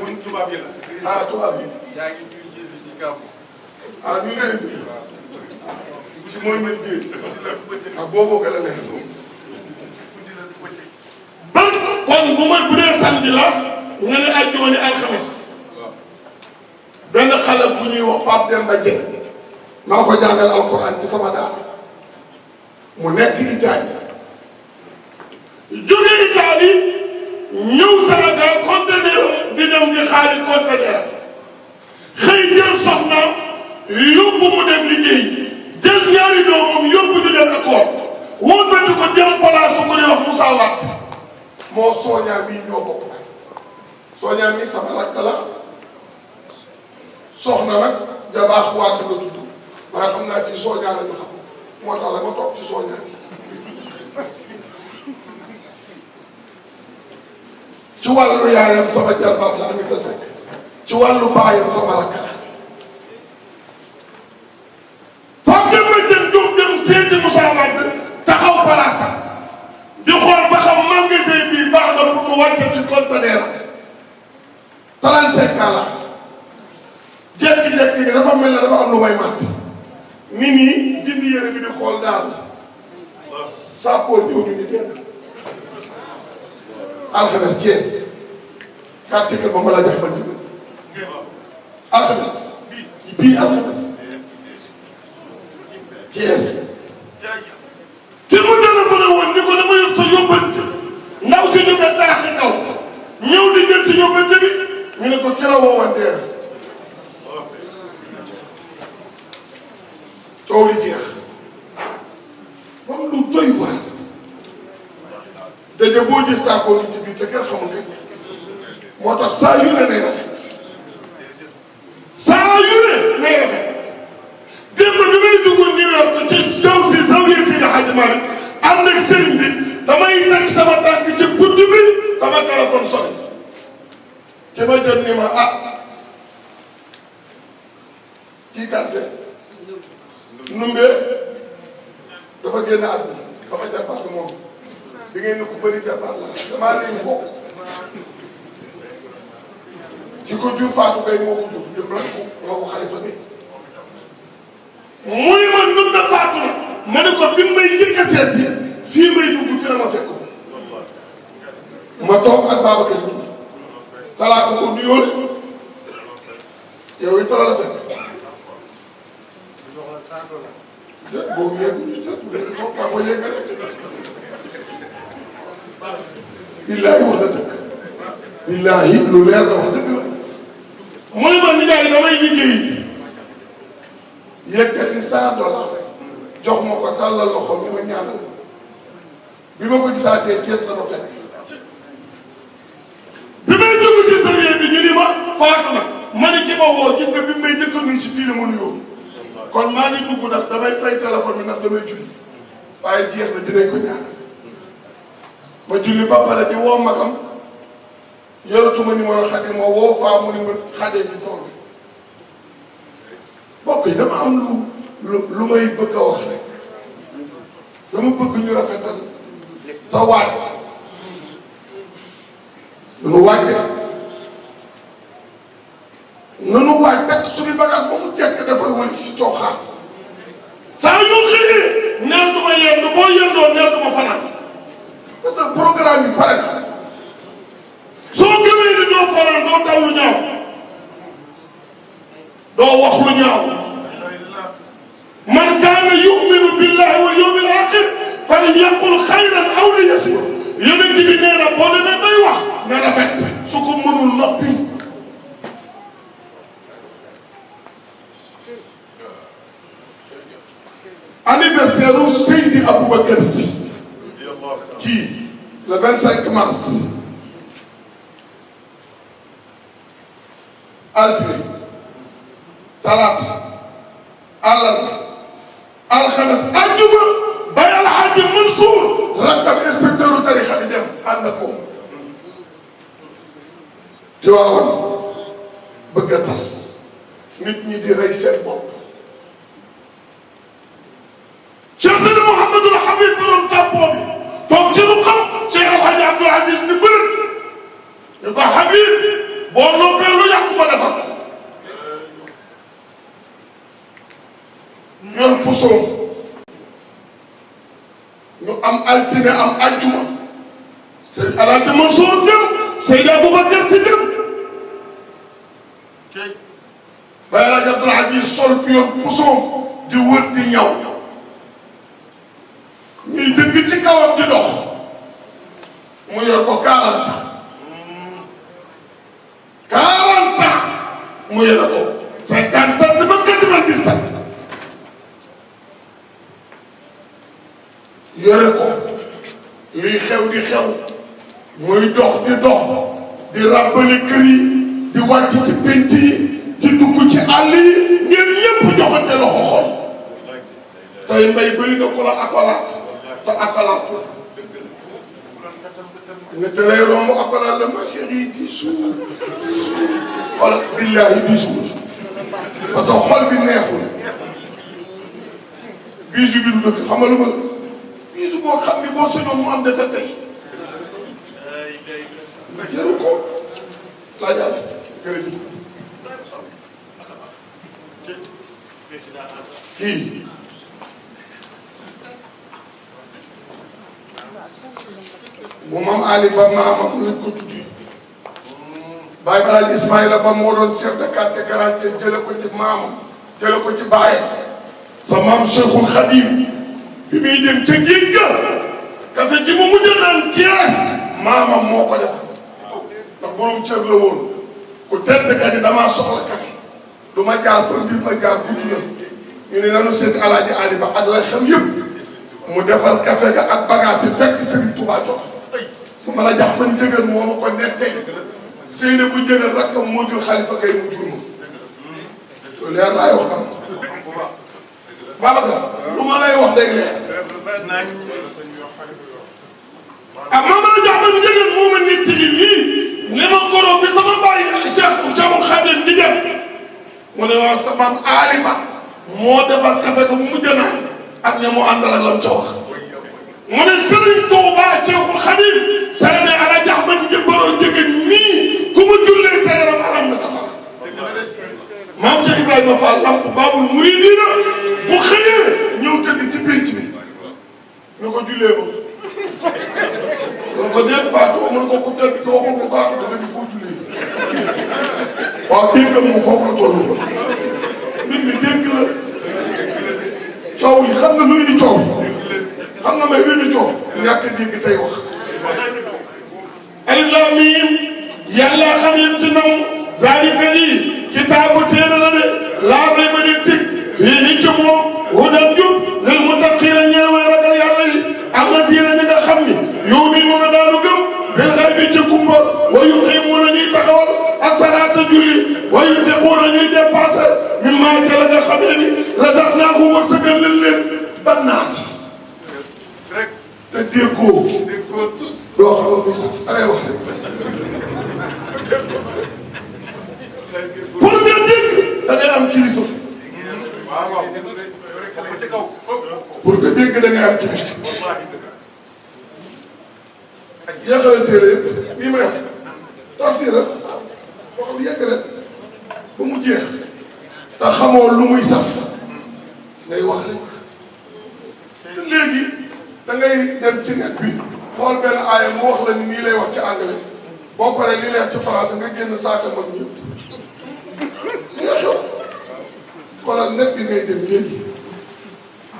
bu tubaab yi la ah tubaab yi yaa ngi ci gis ci gàmmu ah ñu ngi si ci mooy mel géej ah booboo gën a neex ban kon bu dee samedi la nga ne àjjuma ni alxames benn xale bu ñuy wax Pape Demba Dieng maa ko jàngal alxuraan ci sama daara mu nekk Italie jóge Italie ñëw Sénégal conteneur di dem di xaari conteneur xëy jël soxnaam yóbbu mu dem liggéey jël ñaari doomam yóbbu ñu dem école woon ba di ko dem place su ko di wax Moussa Wade moo sooñaa mii ñoo bokk sooñaa mii sama rakk la soxna nag jabaax waat di ko tudd waaye xam naa ci sooñaa la ñu xam moo tax la ma toog ci sooñaa bi ci wàllu yaayam sama jarbaat la Aminata Seck ci wàllu baayam sama rakk la Pape Demba Dieng Diop dem seeti Moussa Wade taxaw palaasam di xool ba xam magasin bii baax na pour mu wàcce ci conteneur 35 ans la jékki-jékki gi dafa mel ne dafa am lu may màtt nit ñi dindi yére bi di xool daal saa pool ñëw ñu ni dégg alxames Thiès quartier kër ba ma la jox ba jënd alxames bii alxames Thiès ki mu téléphoné woon ni ko dama yóbbu sa yóbbante ndaw si ñu koy taraxi kaw ñëw di jël si yóbbante bi ñu ne ko ki la woowoon dee coow li jeex moom lu doy waar daje boo gis tàggoo ni ci biir te kenn xamul kañ moo tax saa yu ne nay rafet saa yu ne nay rafet démb bi may dugg New York ci ñoom si zawiya Seydi Hadji Malick ànd ak sëriñ bi damay teg sama tànk ci bunt bi sama téléphone sonné ki ma jot ni ma kii kante numbe dafa génn àdduna sama jarbaat moom bi ngeen ne ku bëri jarbaat la damaa leen bokk ki ko jur Fatou Gueye moo ko jur dem la moo ko Xalifa Gueye mu ne ma numbe Fatou la ma ne ko bi may njëkk a seet si fii may dugg fi la ma fekk ma toog ak Babacar bi salaatu ko nuyool yow it fa la fekk boobu yeggu ñu jot léegi foofu maa ko yeggale billaahi wax na dëgg billaahi lu leer la wax dëgg la mu ne ma nijaay damay liggéey yëkkati $100 jox ma ko tàllal loxo mi ma ñaanal bi ma ko gisaatee kees la ma fekk bi may dugg ci sëriñ bi ñu ni ma faatu na ma ne ki ma woo gis nga bi may njëkk a nuyu si fii la ma nuyoo kon maa ngi dugg nag damay fay téléphone bi ndax damay julli waaye jeex na dinañ ko ñaan ma julli ba pare di woo magam yoratuma numéro Xadi ma woo faa mu ni ma Xadee bi sama bi mbokk yi dama am lu may bëgg a wax rek dama bëgg ñu rafetal te waaj nu waaj de nanu waaj takk suñu bagage ba mu jekk dafay wali si cooxaan saa yu xëyee neel du ma yendu boo yendoo neel du ma fanaan parce que programme yi pare na soo gëmee ni doo fanaan doo taw lu ñaaw doo wax lu ñaaw man kaana yuminu billahi wal yawmil axir falyaqul xayran aw liyasmut yonent bi nee na boo demee bay wax na rafet su ko mënul noppi anniversaire u Seydi Aboubacar Sy kii le 25 mars altine talaata àllarba alxames àjjuma bay alxaaji Mansour rakkam inspecteur u tarixa bi dem ànd ak moom ci waawoon bëgg a tas nit ñi di rey seen bopp Cheikh Seydi Mouhamadul Habib borom tàppoo bi toog ci lu xam Cheikh El Hadj Abdoul Aziz ni bërët ñu ko Habib boo noppee lu yàqu ma defar yor pusoom ñu am altine am àjjuma Seydi El Hadj Mansour dem Seydi Aboubacar Sy dem Baye El Hadj Abdoul Aziz sol fi yor pusoom di wër di ñaw ñuy dëgg ci kawam di dox mu yor ko 40 ans 40 ans mu yor ko 57 ba 97 yore ko liy xew di xew muy dox di ràbbali kër yi di wàcc ci pénc yi di dugg ci àll yi ngeen ñëpp joxante loxo xol tey mbay bëri na ko la akolaat te akolaat la nga te lay romb akolaat la ma chéri di suur xol billahi di suur parce que xol bi neexul bisu bi du dëgg xam nga lu ma bisu boo xam ni boo sañoon mu am defe tey jëru ko laa jàll jërëjëf kii bu maam Ali ba maamam lañ ko tuddee Baye Balal Ismaïla ba moo doon chef de quartier garantie jële ko ci maamam jële ko ci baayam sa maam Cheikhul Khadim bi muy dem ca géej ga kafe ji mu mujj naan Thiès maamam moo ko def ndax borom cër la woon ku tedd ka ni damaa soxla kafe du ma jaar fa mbir ma jaar gudd la ñu ne nanu seet Alaaji Ali Ba ak la xew yëpp mu defal kafe ga ak bagage yi fekk Serigne Touba jox su ma la jax man jëgër moo ma ko nettee Seyne bu jëgër rakkam moo jur Xalifa Gay mu jur ma loolu leer laay wax tam Babacar lu ma lay wax day leer ah maama la jax man jëgër moo ma nettali lii ne ma koro bi sama bàyyi Cheikhul Khadim di dem mu ne waa sa maam Ali Ba moo defal kafe ga mu mujj naan ak ne moo àndal ak lam ca wax mu ne Serigne Touba Cheikhul Khadim saa ne ala jax man jëbbaroo jëgën nii ku ma jullee sa yaram aram na safara maam Cheikh Ibrahima Fall lamp baabul muridina bu xëyee ñëw tëdd ci pénc bi ñu ko jullee ba mun ko déet faatu mun ko ku tëdd ko waxul ko faatu dafa di koo jullee waaw dégg moom foofu la toll ko mbir mi dégg la coow li xam nga lu indi coow xam nga may lu indi coow ñàkk dégg tey wax alif laam miim yàlla xam lim ci nam zaalika lii kitaabu téere la de laa rayba di tig fii ci moom hudan jub lil muttaqiina ñeel way ragal yàlla yi alladiina ñi nga xam ni yu'minuuna daanu gëm bil ghaybi ci kumba wa yuqiimuuna ñuy taxawal as-salaata julli wa yunfiquuna ñuy dépassé mimmaa ca la nga xamee ni razaqnaahum wërsëgal leen ba naasi te déggoo doo xam ne sax ay wax pour nga dégg da ngay am kilifa pour nga dégg da ngay am kilifa jeexale téere yëpp nii may wax tafsir wax lu yegg rek ba mu jeex te xamoo lu muy saf ngay wax rek léegi da ngay dem ci net bi xool benn aaya mu wax la ni nii lay wax ci anglais boo paree li lay wax ci français nga génn saaka mag ñëpp li nga xew xoolal net bi ngay dem léegi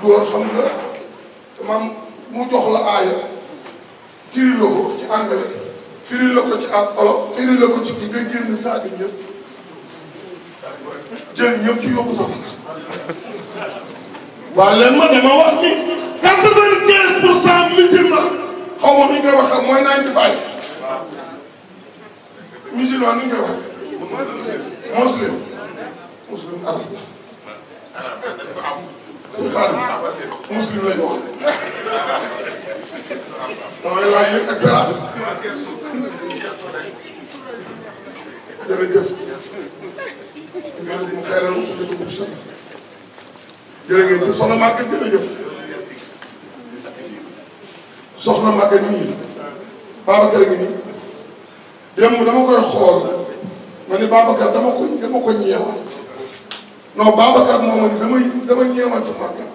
door xam nga maam mu jox la aaya firi la ko ci anglais firi la ko ci olof firi la ko ci ki nga génn saaka ñëpp jël ñëpp yóbbu sa waaye leen ma dama wax ni 95% musulman xaw ma nu ñu koy waxee mooy 95 musulman nu ñu koy waxee muslim arab muslim lañu wax damay laaj leen excellence jërëjëf nga mu xeeral mu dugg sa jërë ngeen jëf soxna Maguette jërëjëf soxna Maguette nii Babacar ngi nii démb dama koy xool ma ni Babacar dama ko ñeewal non Babacar moom dama ñeewal ci Maguette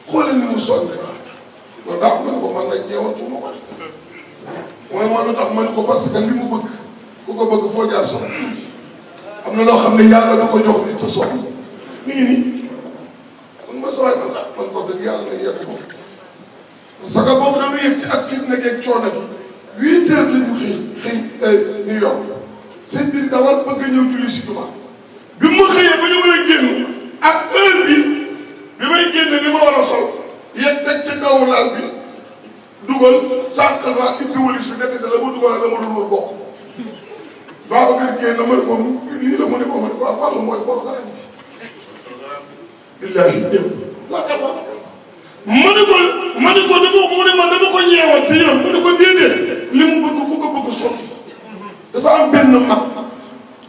xoolal ni mu sonn loolu daa ma ne ko man nag ñeewal tu ma ko mooy moo lu tax ma ne ko parce que li mu bëgg ku ko bëgg foo jaar soxla am na loo xam ne yàlla da ko jox nit te soxla mi ngi nii man ma sooy man ko dëgg yàlla na yegg moom parce que boobu dañu yegg si ak fi mu nekkee coono bi 8 heures la ñu xëy New York sëñ bi dawal bëgg a ñëw julli si Tuubaa bi ma xëyee ba ñu war a génn ak heure bi may génn li ma war a sol yéen teg ca kaw laal bi dugal sànqal waa ibbi walis bi nekk te la ma dugal la ma dul woon bokk Babacar génn ma ne ko lii la ma ne ko waaw wàllu mooy programme bi billahi dem la ma ne ko dama ko ñeewal ci yaram ma ne ko déedéet li mu bëgg ku ko bëgg sotti dafa am benn mag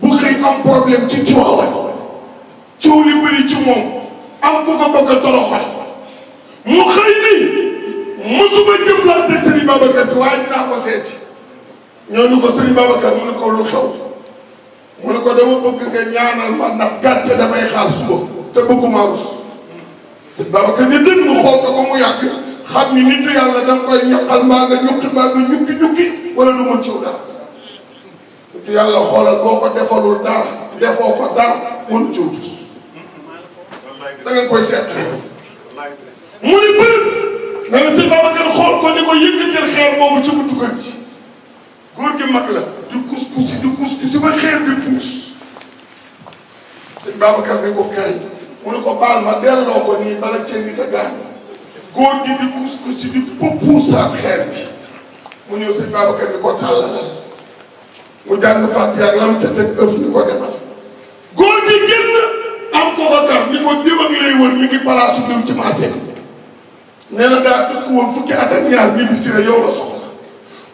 bu xëy am problème ci Tiwaawan coow li bëri ci moom am ku ko bëgg a toroxal mu xëy ni mosuma jëflante ak Serigne Babacar Si waaye dinaa ko seeti ñoo ni ko Serigne Babacar mu ne ko lu xew mu ne ko dama bëgg nga ñaanal ma ndax gàcce damay xaar suba te bëgguma rus Serigne Babacar ni dëgg mu xool ko ba mu yàgg xam ni nitu yàlla da nga koy ñaqal mbaa nga ñukki wala du mën ciw dara nitu yàlla xoolal boo ko defalul dara defoo ko dara mënu ciw tus da ngeen koy seet mu ni bëri nee na Serigne Babacar xool ko ni ko yëkkatil xeer moomu ci buntu kër ji góor gi mag la du kus ba xeer bi puus Serigne Babacar ni ko kaay mu ne ko baal ma delloo ko nii bala cee nit a gaañ góor gi di kus di puusaat xeer bi mu ñëw Serigne Babacar ni ko tàllalal mu jàng fàtte ak lam ca teg ëf ni ko demal góor gi génn am ko Bakar ni ko diw ak lay wër mi ngi palaasu diw ci marché bi nee na daa tukki woon fukki at ak ñaar bi si ne yow la soxla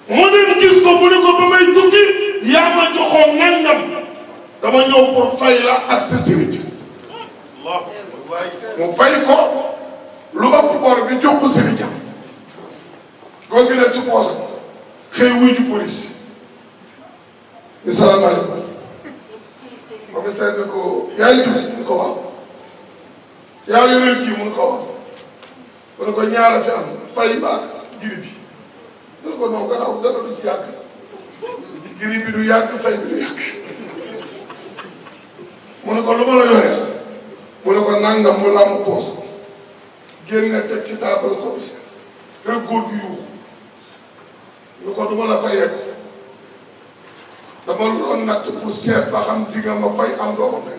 mu dem gis ko mu ne ko ba may tukki yaa ma joxoon nangam dama ñëw pour fay la ak sa sëriñ mu fay ko lu ëpp bor bi jox ko sëriñam góor gi ne ci poosam xëy wuy ji police ni salaamaaleykum commissaire ne ko yaay diw mun ko wax yaa yoreel kii mun ko wax mu ne ko ñaara fi am fay baak giri bi dana ko non gannaaw dara du ci yàgg giri bi du yàgg fay bi du yàgg mu ne ko lu ma la yoree mu ne ko nangam mu làmb poos génne teg ci taabal commissaire rek góor gi yuuxu mu ne ko du ma la fayee ko dama doon natt pour seet ba xam di nga ma fay am doo ma fay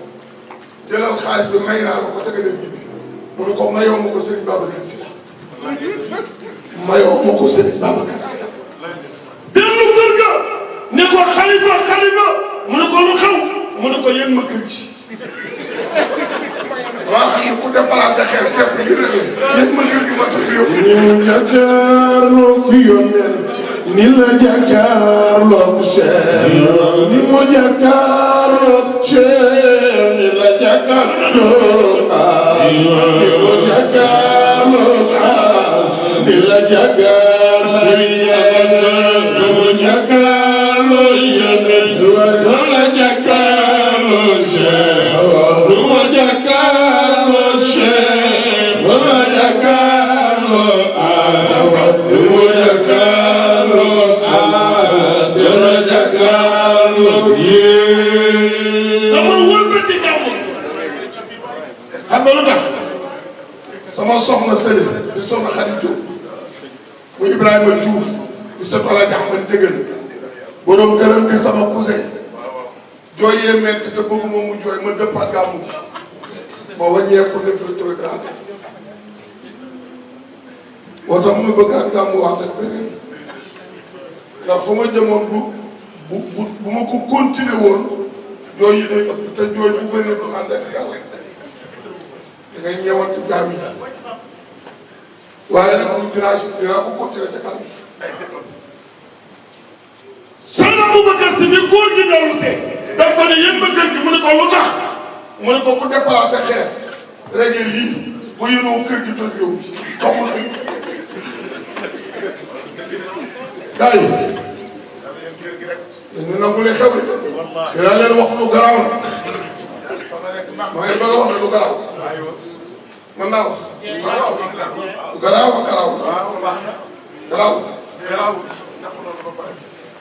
jëlal xaalis bi may naa la ko tege dem ñibbi mu ne ko mayoo ma ko Serigne Babacar Si mayoo ma ko Serigne Babacar Si dellu kër ga ne ko xalifa mu ne ko lu xew mu ne ko yéen ma kër gi waa xam ne ku déplacé xel képp li rek yéen ma kër gi ma tudd yow ñu jàkkaarloog yónneen ni la jàkkaarloog Cheikh ni mu jàkkaarloog Cheikh ni la jàkkaarloog ni mu jàkkaarloog ni la jàkkaarloog ni mu jàkkaarloog yónneen ni la jàkkaarloog Cheikh ni mu jàkkaarloog Cheikh ni la jàkkaarloog ni mu jàkkaarloog dara jàkkaarloog yéen. dama wëlbati gàmmu. xam nga lu tax sama soxna Sële di soxna Xadi Jóob mu Ibrahima Diouf di soxna Alaaji Ahmad Dëggal borom këram di sama cousin jooy yee metti te bëgguma mu jooy ma dëppaat gàmmu gi ma wàññeeku def rétrograde moo tax ma bëgg ak gàmmu wax dëgg beneen ndax fu ma jëmoon bu ma ko continuer woon jooy yi day ëpp te jooy bu bëri du ànd ak yàlla da ngay ñeewante jaam yi waaye nag dinaa ko continuer ca kanam. Sëñ Aboubacar Si bi góor gi dellu see daf ko ne yéen ma kër gi mu ne ko lu tax mu ne ko ku déplacé xeer rek lii bu yéenoo kër gi toj yow bi xaw ma kër gars yi dañu nangu li xew de dinaa leen wax lu garaaw la maa ngi bëgg a wax ne lu garaaw mën naa wax lu garaaw ba garaaw garaaw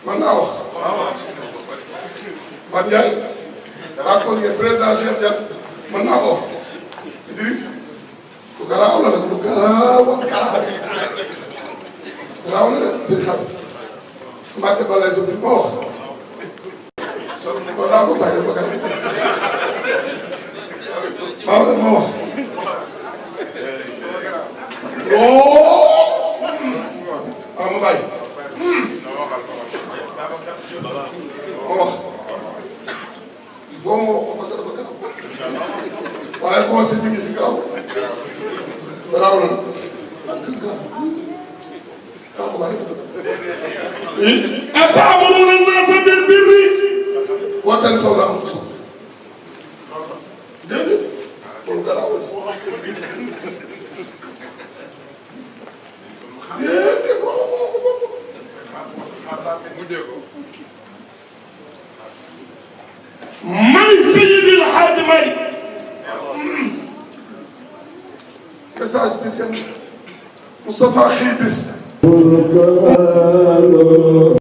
mën naa wax Pape Ndiaye d'accord ngeen président Cheikh Diagne mën naa ko wax Idriss lu garaaw la nag lu garaaw ak garaaw la de seen xam Mbacke Balaye sa bi ma wax kon naa ko bàyyi ba kat maa wax ma wax ma bàyyi ma wax il faut ma wax ko parce que dafa gën waaye conseil bi ngi fi garaaw garaaw la ak garaaw أتأمرون الناس بالبر وتنسون أنفسكم déedéet loolu garaaw la déedéet من سيد الحاج مالك message bi dem Moustapha xëy bés